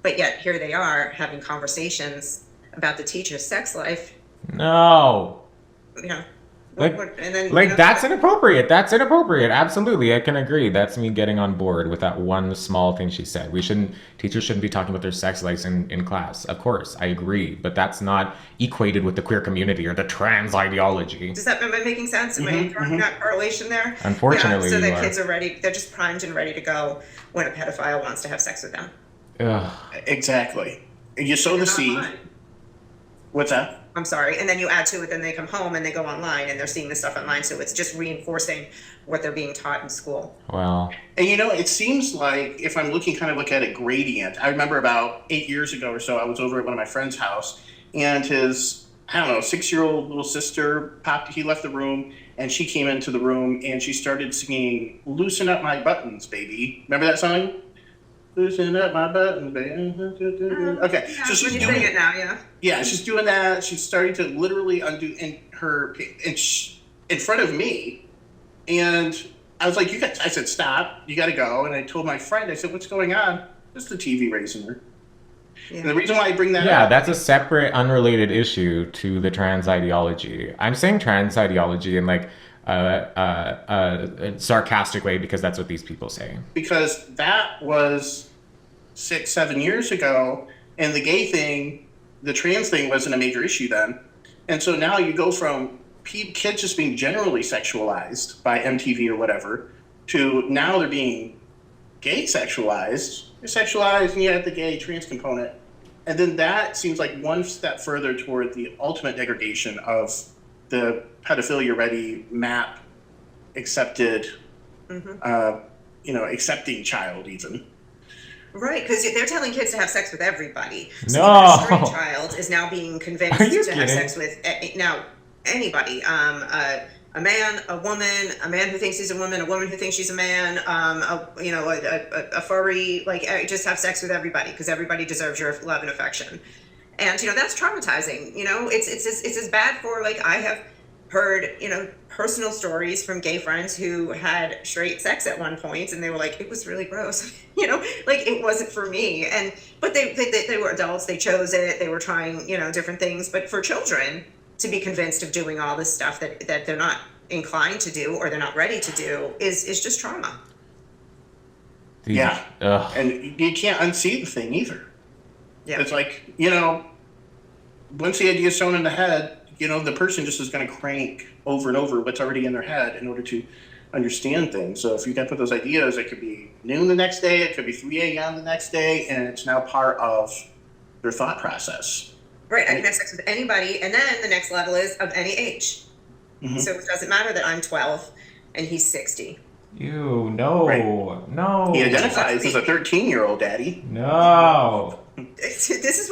but yet here they are having conversations about the teacher's sex life. No. And that's inappropriate. That's inappropriate. Absolutely. I can agree. That's me getting on board with that one small thing she said. Teachers shouldn't be talking about their sex lives in class. Of course, I agree. But that's not equated with the queer community or the trans ideology. Am I making sense? Am I drawing that correlation there? Unfortunately, so the kids are ready. They're just primed and ready to go when a pedophile wants to have sex with them. Ugh. Exactly. You sow the seed. What's that? I'm sorry. And then you add to it, then they come home and they go online and they're seeing this stuff online. So it's just reinforcing what they're being taught in school. Well, And it seems like if I'm looking kind of like at a gradient, I remember about 8 years ago or so, I was over at one of my friend's house and his, I don't know, 6-year-old little sister he left the room and she came into the room and she started singing "Loosen Up My Buttons, Baby." Remember that song? Loosen up my buttons, baby. Okay, Yeah, so she's when you doing sing it now, yeah. Yeah, she's doing that. She's starting to literally undo in front of me, and I was like, I said, stop. You got to go. And I told my friend, I said, what's going on? Just the TV raising her. Yeah. And the reason why I bring that yeah, up, that's a separate, unrelated issue to the trans ideology. I'm saying trans ideology in like a sarcastic way because that's what these people say. because that was 6-7 years ago, and the gay thing, the trans thing wasn't a major issue then. And so now you go from kids just being generally sexualized by MTV or whatever to now they're being gay sexualized. They're sexualized and you have the gay trans component. And then that seems like one step further toward the ultimate degradation of the pedophilia ready MAP accepted, accepting child even. Right, because they're telling kids to have sex with everybody. So No. even a straight child is now being convinced Are you to have kidding? sex with now anybody. A man, a woman, a man who thinks he's a woman who thinks she's a man, a furry, just have sex with everybody because everybody deserves your love and affection. And that's traumatizing. It's as bad for I have heard personal stories from gay friends who had straight sex at one point and they were like, it was really gross. It wasn't for me. But they were adults, they chose it, they were trying different things. But for children to be convinced of doing all this stuff that they're not inclined to do or they're not ready to do is just trauma. Yeah. Ugh. And you can't unsee the thing either. Yeah. It's like, once the idea is shown in the head, the person just is going to crank over and over what's already in their head in order to understand things. So if you can put those ideas, it could be noon the next day, it could be 3 a.m. the next day, and it's now part of their thought process. Right, I can have sex with anybody, and then the next level is of any age. Mm-hmm. So it doesn't matter that I'm 12 and he's 60. Ew, no, Right. no. He identifies as a 13-year-old daddy. No. This is.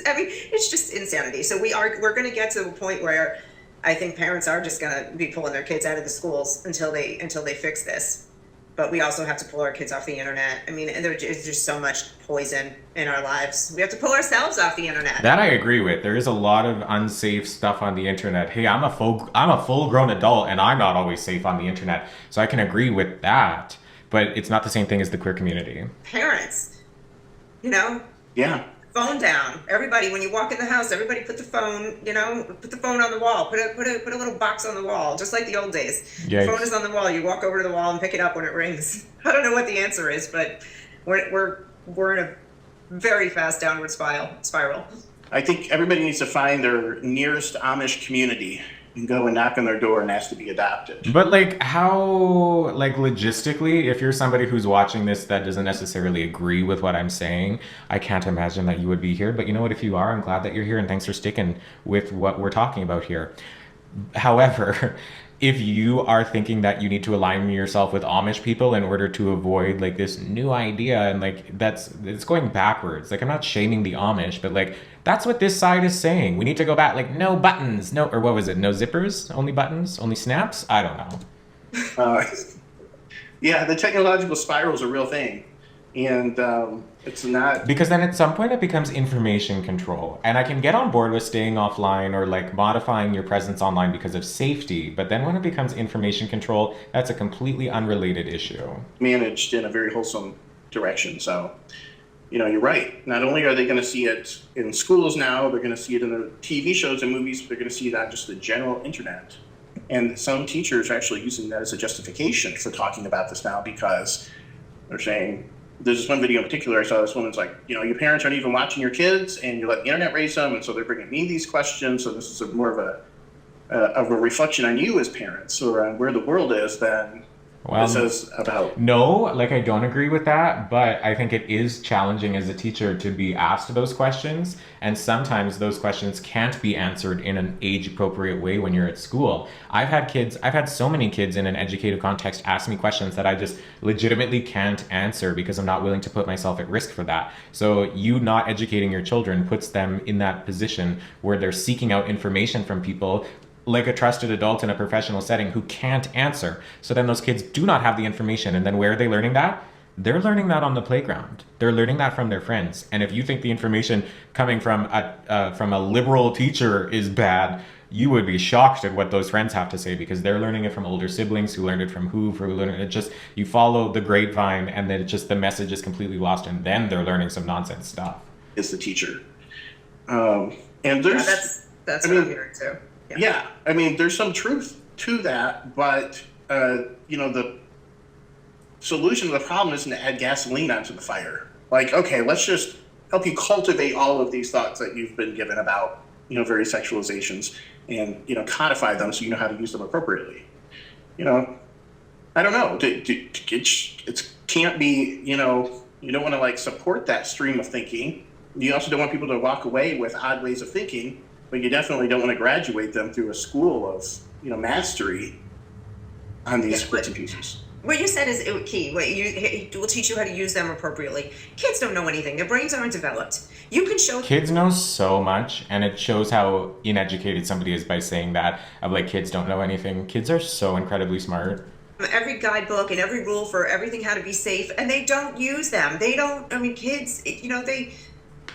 I mean, it's just insanity. So we're going to get to a point where I think parents are just going to be pulling their kids out of the schools until they fix this. But we also have to pull our kids off the internet. I mean, there's just so much poison in our lives. We have to pull ourselves off the internet. That I agree with. There is a lot of unsafe stuff on the internet. Hey, I'm a full-grown adult, and I'm not always safe on the internet. So I can agree with that. But it's not the same thing as the queer community. Parents, Yeah. phone down. Everybody, when you walk in the house, everybody put the phone, put the phone on the wall. Put a little box on the wall, just like the old days. Yikes. The phone is on the wall. You walk over to the wall and pick it up when it rings. I don't know what the answer is, but we're in a very fast downward spiral. I think everybody needs to find their nearest Amish community and go and knock on their door and ask to be adopted. But how logistically, if you're somebody who's watching this that doesn't necessarily agree with what I'm saying, I can't imagine that you would be here. But you know what, if you are, I'm glad that you're here and thanks for sticking with what we're talking about here. However, if you are thinking that you need to align yourself with Amish people in order to avoid this new idea and it's going backwards. I'm not shaming the Amish, but that's what this side is saying. We need to go back, no buttons, or what was it? No zippers, only buttons, only snaps? I don't know. Yeah, the technological spiral is a real thing. And it's not... Because then at some point it becomes information control. And I can get on board with staying offline or modifying your presence online because of safety. But then when it becomes information control, that's a completely unrelated issue. managed in a very wholesome direction. So, you're right. Not only are they going to see it in schools now, they're going to see it in the TV shows and movies, but they're going to see it on just the general internet. And some teachers are actually using that as a justification for talking about this now because they're saying, there's this one video in particular I saw, this woman's like, your parents aren't even watching your kids and you let the internet raise them, and so they're bringing me these questions, so this is more of a reflection on you as parents or on where the world is than Well, it says about. no, like I don't agree with that, but I think it is challenging as a teacher to be asked those questions, and sometimes those questions can't be answered in an age appropriate way when you're at school. I've had so many kids in an educative context ask me questions that I just legitimately can't answer because I'm not willing to put myself at risk for that. So you not educating your children puts them in that position where they're seeking out information from people like a trusted adult in a professional setting who can't answer. So then those kids do not have the information. And then where are they learning that? They're learning that on the playground. They're learning that from their friends. And if you think the information coming from a liberal teacher is bad, you would be shocked at what those friends have to say, because they're learning it from older siblings who learned it from who learned it. Just, you follow the grapevine and then it's just the message is completely lost, and then they're learning some nonsense stuff. Is the teacher. And there's. That's what I'm hearing too. Yeah, I mean, there's some truth to that, but, the solution to the problem isn't to add gasoline onto the fire. Like, okay, let's just help you cultivate all of these thoughts that you've been given about, various sexualizations and, codify them so you know how to use them appropriately. I don't know. It can't be, you don't want to, support that stream of thinking. You also don't want people to walk away with odd ways of thinking, but you definitely don't want to graduate them through a school of, mastery on these bits and pieces. What you said is key. We'll teach you how to use them appropriately. Kids don't know anything. Their brains aren't developed. You can show kids know so much, and it shows how uneducated somebody is by saying that, of like, kids don't know anything. Kids are so incredibly smart. Every guidebook and every rule for everything how to be safe, and they don't use them. Kids,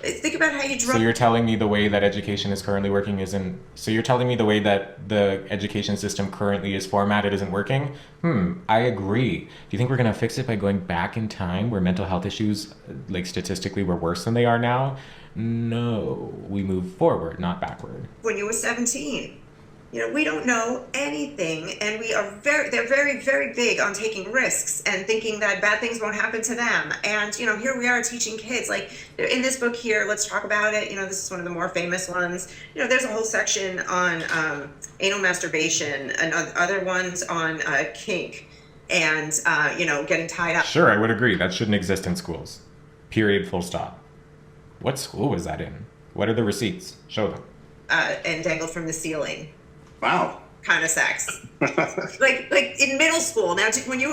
think about how you So you're telling me the way that education is currently working isn't... So you're telling me the way that the education system currently is formatted isn't working? I agree. Do you think we're going to fix it by going back in time where mental health issues, statistically, were worse than they are now? No. We move forward, not backward. When you were 17, we don't know anything, and they're very, very big on taking risks and thinking that bad things won't happen to them. And, here we are teaching kids, like in this book here, let's talk about it. This is one of the more famous ones. There's a whole section on anal masturbation and other ones on kink and, getting tied up. Sure, I would agree. That shouldn't exist in schools. Period, full stop. What school was that in? What are the receipts? Show them. And dangled from the ceiling. Wow. Kind of sex. like in middle school. Now,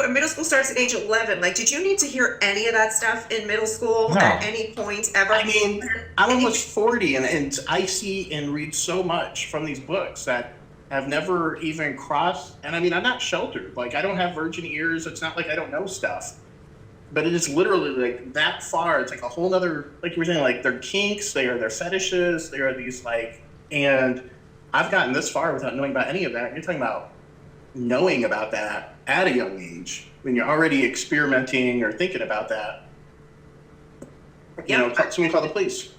middle school starts at age 11, did you need to hear any of that stuff in middle school at any point ever? I mean, I'm almost 40, and I see and read so much from these books that have never even crossed. And I mean, I'm not sheltered. I don't have virgin ears. It's not like I don't know stuff. But it is literally that far. It's a whole other, like you were saying, their kinks, they are their fetishes, they are these and I've gotten this far without knowing about any of that. You're talking about knowing about that at a young age when you're already experimenting or thinking about that. Somebody call the police.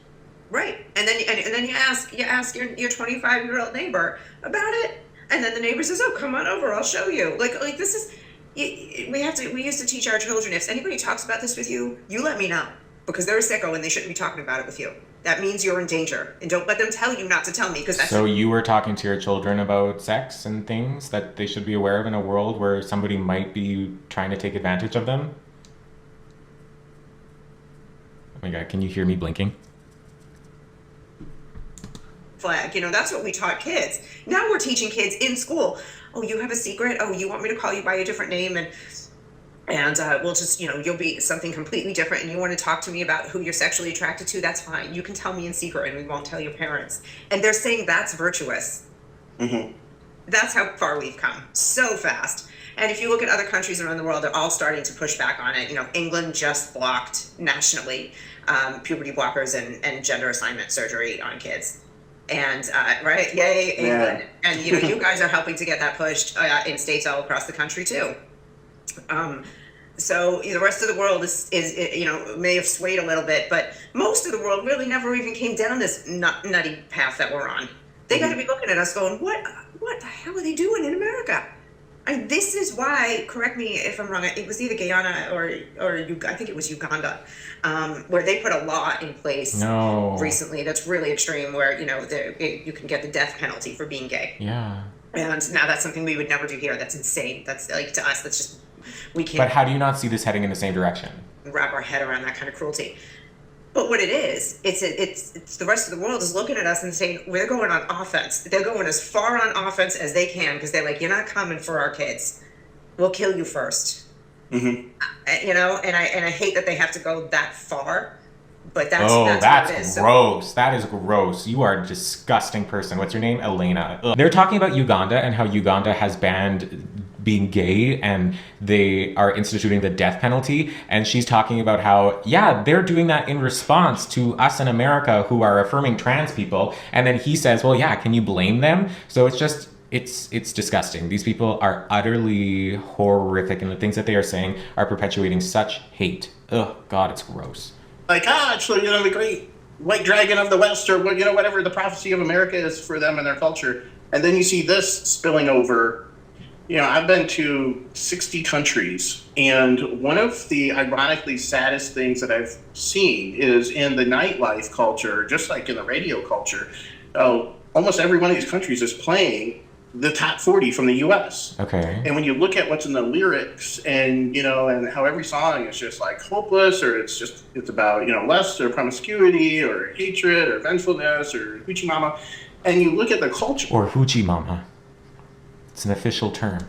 Right, and then you ask your 25-year-old neighbor about it, and then the neighbor says, "Oh, come on over, I'll show you." This is, we used to teach our children, if anybody talks about this with you, you let me know, because they're a sicko and they shouldn't be talking about it with you. That means you're in danger, and don't let them tell you not to tell me, because that's... So you were talking to your children about sex and things that they should be aware of in a world where somebody might be trying to take advantage of them? Oh my God, can you hear me blinking? Flag, that's what we taught kids. Now we're teaching kids in school. Oh, you have a secret? Oh, you want me to call you by a different name? And we'll just, you'll be something completely different, and you want to talk to me about who you're sexually attracted to, that's fine. You can tell me in secret and we won't tell your parents. And they're saying that's virtuous. Mm-hmm. That's how far we've come. So fast. And if you look at other countries around the world, they're all starting to push back on it. England just blocked nationally puberty blockers and gender assignment surgery on kids. And, right, yay, England. Yeah. And, you guys are helping to get that pushed in states all across the country too. So the rest of the world is may have swayed a little bit, but most of the world really never even came down this nutty path that we're on. They got to be looking at us going, what the hell are they doing in America? And this is why, correct me if I'm wrong, it was either Guyana or I think it was Uganda, where they put a law in place recently that's really extreme, where you can get the death penalty for being gay. Yeah. And now that's something we would never do here. That's insane. That's to us, that's just We can't But how do you not see this heading in the same direction? wrap our head around that kind of cruelty. But what it is, it's the rest of the world is looking at us and saying, we're going on offense. They're going as far on offense as they can because they're like, you're not coming for our kids. We'll kill you first. Mm-hmm. You know, and I hate that they have to go that far. But that's that's what it is. gross. That is gross. You are a disgusting person. What's your name? Elena. Ugh. They're talking about Uganda and how Uganda has banned being gay and they are instituting the death penalty. And she's talking about how, yeah, they're doing that in response to us in America who are affirming trans people. And then he says, well, yeah, can you blame them? So it's just, it's disgusting. These people are utterly horrific, and the things that they are saying are perpetuating such hate. Ugh, God, it's gross. Like, it's the great white dragon of the West, or whatever the prophecy of America is for them and their culture. And then you see this spilling over. I've been to 60 countries, and one of the ironically saddest things that I've seen is in the nightlife culture, just like in the radio culture, almost every one of these countries is playing the top 40 from the U.S. Okay. And when you look at what's in the lyrics and, and how every song is just like hopeless, or it's about, lust or promiscuity or hatred or vengefulness or hoochie mama. And you look at the culture. Or hoochie mama. It's an official term.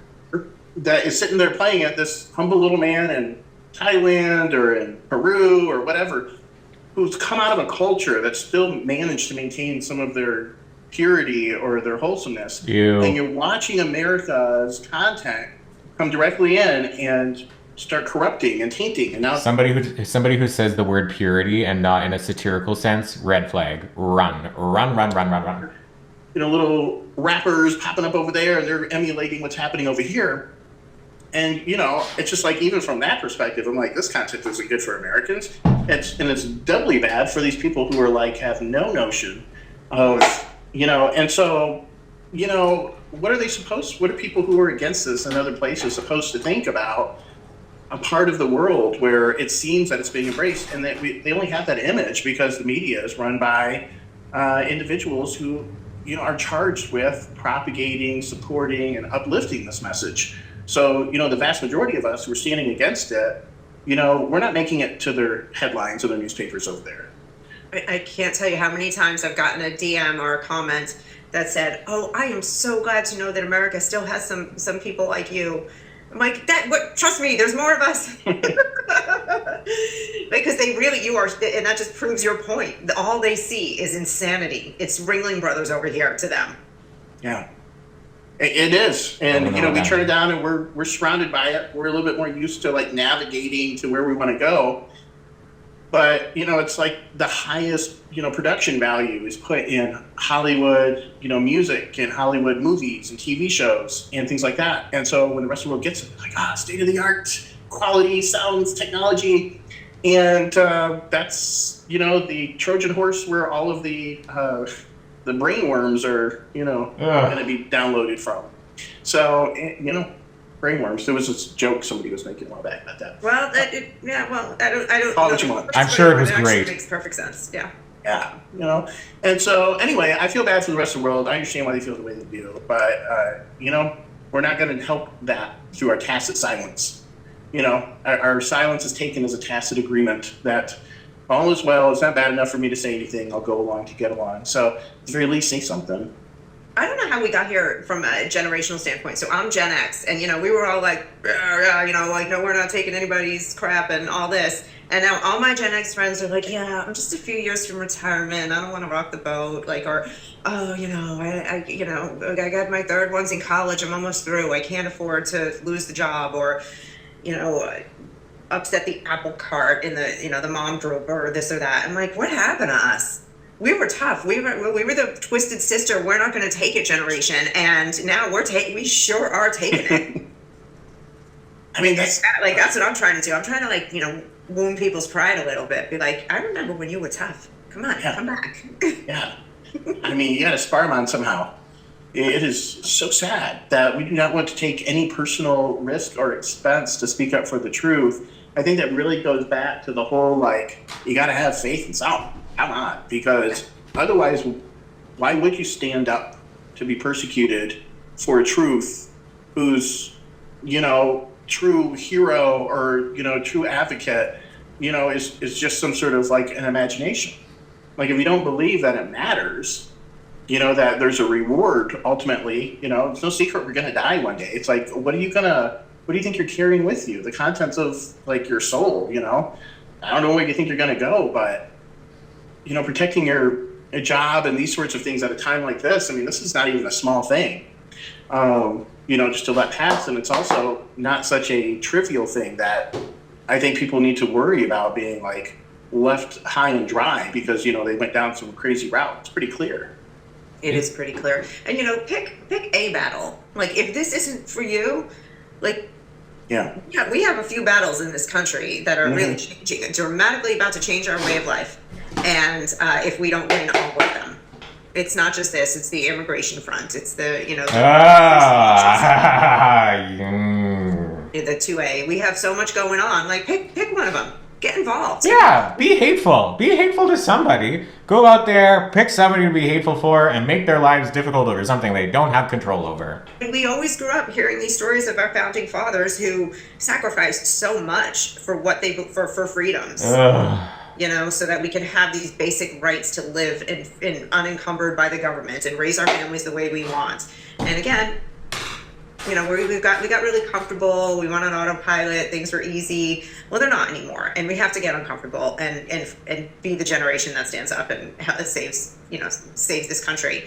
That is sitting there playing at this humble little man in Thailand or in Peru or whatever, who's come out of a culture that still managed to maintain some of their purity or their wholesomeness. Ew. And you're watching America's content come directly in and start corrupting and tainting. And now somebody who says the word purity and not in a satirical sense, red flag. Run. Little rappers popping up over there and they're emulating what's happening over here. And it's just like, even from that perspective, I'm like, this content isn't good for Americans. It's doubly bad for these people who are like, have no notion of and so, what are people who are against this in other places supposed to think about a part of the world where it seems that it's being embraced, and that they only have that image because the media is run by individuals who, are charged with propagating, supporting, and uplifting this message. So, the vast majority of us who are standing against it, we're not making it to their headlines or their newspapers over there. I can't tell you how many times I've gotten a DM or a comment that said, "Oh, I am so glad to know that America still has some people like you." I'm like, trust me, there's more of us. Because you are, and that just proves your point. All they see is insanity. It's Ringling Brothers over here to them. Yeah, it is. And, we turn it down and we're surrounded by it. We're a little bit more used to like navigating to where we want to go. But, it's like the highest, production value is put in Hollywood, music and Hollywood movies and TV shows and things like that. And so when the rest of the world gets it, like, state-of-the-art quality, sounds, technology. And that's, the Trojan horse where all of the brainworms are, going to be downloaded from. So, brainworms. There was this joke somebody was making a while back about that. Well, I don't Call it what you want. I'm sure it was actually great. Makes perfect sense. Yeah. Yeah, And so, anyway, I feel bad for the rest of the world. I understand why they feel the way they do. But, we're not going to help that through our tacit silence. Our silence is taken as a tacit agreement that all is well. It's not bad enough for me to say anything. I'll go along to get along. So, at the very least, say something. I don't know how we got here from a generational standpoint. So I'm Gen X, and we were all like, no, we're not taking anybody's crap and all this. And now all my Gen X friends are like, yeah, I'm just a few years from retirement. I don't want to rock the boat. I got my third ones in college. I'm almost through. I can't afford to lose the job, or, upset the apple cart in the mom droop or this or that. I'm like, what happened to us? We were tough. We were the twisted sister. We're not going to take it generation, and now we sure are taking it. I mean, that's what I'm trying to do. I'm trying to wound people's pride a little bit. Be like, I remember when you were tough. Come on, come back. Yeah. I mean, you got to spar them on somehow. It is so sad that we do not want to take any personal risk or expense to speak up for the truth. I think that really goes back to the whole you got to have faith in sound. Come on, because otherwise, why would you stand up to be persecuted for a truth whose, true hero or, true advocate, is just some sort of like an imagination. Like if you don't believe that it matters, that there's a reward ultimately, it's no secret we're going to die one day. It's like, what do you think you're carrying with you? The contents of like your soul, I don't know where you think you're going to go, but, protecting your job and these sorts of things at a time like this, I mean, this is not even a small thing, just to let pass. And it's also not such a trivial thing that I think people need to worry about being like left high and dry because, they went down some crazy route. It's pretty clear. It is pretty clear. And, pick a battle. Like, if this isn't for you, like, yeah, we have a few battles in this country that are really changing, dramatically about to change our way of life. And if we don't win all of them, it's not just this, it's the immigration front. It's the, the 2A. We have so much going on. Like, pick one of them. Get involved. Yeah, be hateful. Be hateful to somebody. Go out there, pick somebody to be hateful for, and make their lives difficult over something they don't have control over. And we always grew up hearing these stories of our founding fathers who sacrificed so much for what they for freedoms. So that we can have these basic rights to live in unencumbered by the government and raise our families the way we want. And again, we got really comfortable. We went on autopilot. Things were easy. Well, they're not anymore, and we have to get uncomfortable and be the generation that stands up and saves this country.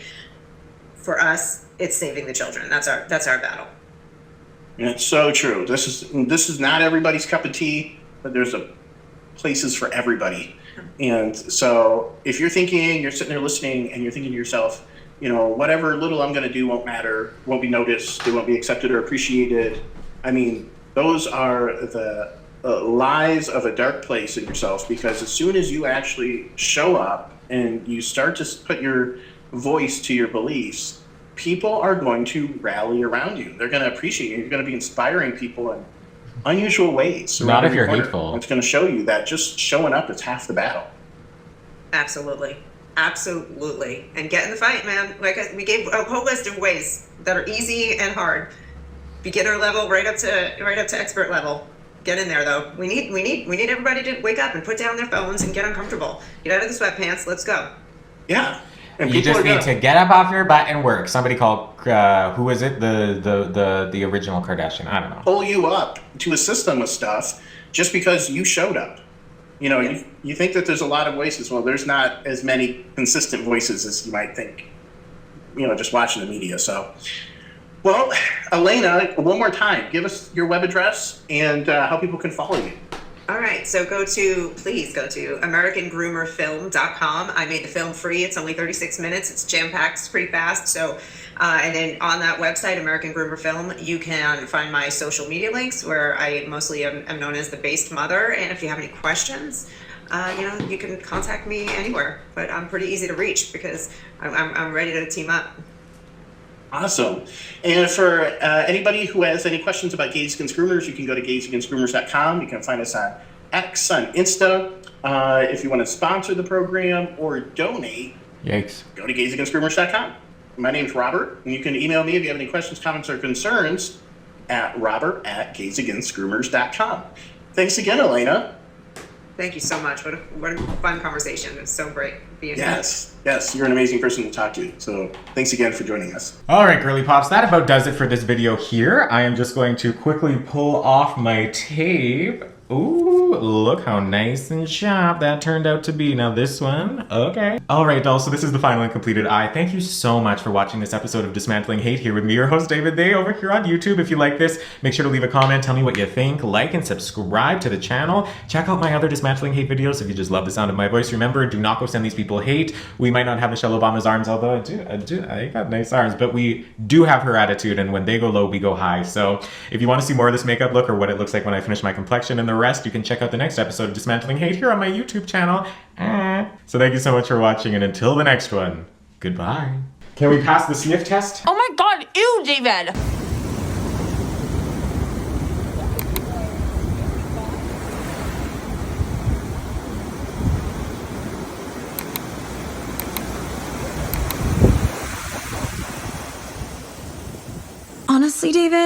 For us, it's saving the children. That's our battle. And it's so true. This is not everybody's cup of tea, but there's places for everybody. And so if you're sitting there listening, and you're thinking to yourself, whatever little I'm going to do won't matter, won't be noticed, it won't be accepted or appreciated. I mean, those are the lies of a dark place in yourself, because as soon as you actually show up and you start to put your voice to your beliefs, people are going to rally around you. They're going to appreciate you. You're going to be inspiring people in unusual ways. Not if you're hateful. It's going to show you that just showing up is half the battle. Absolutely. And get in the fight, man. Like we gave a whole list of ways that are easy and hard. Beginner level, right up to expert level. Get in there though. We need everybody to wake up and put down their phones and get uncomfortable. Get out of the sweatpants. Let's go. Yeah. And you just need to get up off your butt and work. Somebody called who was it? The original Kardashian. I don't know. Pull you up to assist them with stuff just because you showed up. You think that there's a lot of voices. Well, there's not as many consistent voices as you might think, just watching the media. So, well, Elena, one more time, give us your web address and how people can follow you. All right, so please go to AmericanGroomerFilm.com. I made the film free. It's only 36 minutes. It's jam-packed. It's pretty fast. So, and then on that website, American Groomer Film, you can find my social media links where I mostly am known as the Based Mother. And if you have any questions, you can contact me anywhere. But I'm pretty easy to reach because I'm ready to team up. Awesome. And for anybody who has any questions about Gays Against Groomers, you can go to gaysagainstgroomers.com. You can find us on X, on Insta. If you want to sponsor the program or donate, Yikes. Go to gaysagainstgroomers.com. My name's Robert, and you can email me if you have any questions, comments, or concerns at robert@gaysagainstgroomers.com. Thanks again, Elena. Thank you so much. What a fun conversation. It's so great being here. Yes, you're an amazing person to talk to. So thanks again for joining us. All right, girly pops, that about does it for this video here. I am just going to quickly pull off my tape. Ooh, look how nice and sharp that turned out to be. Now this one, okay. All right, dolls, so this is the final and completed eye. Thank you so much for watching this episode of Dismantling Hate here with me, your host, David Day, over here on YouTube. If you like this, make sure to leave a comment, tell me what you think, like and subscribe to the channel. Check out my other Dismantling Hate videos if you just love the sound of my voice. Remember, do not go send these people hate. We might not have Michelle Obama's arms, although I got nice arms, but we do have her attitude, and when they go low, we go high. So if you want to see more of this makeup look or what it looks like when I finish my complexion and the rest, you can check out the next episode of Dismantling Hate here on my YouTube channel. So thank you so much for watching, and until the next one, goodbye. Can we pass the sniff test? Oh my god, ew, David! Honestly, David,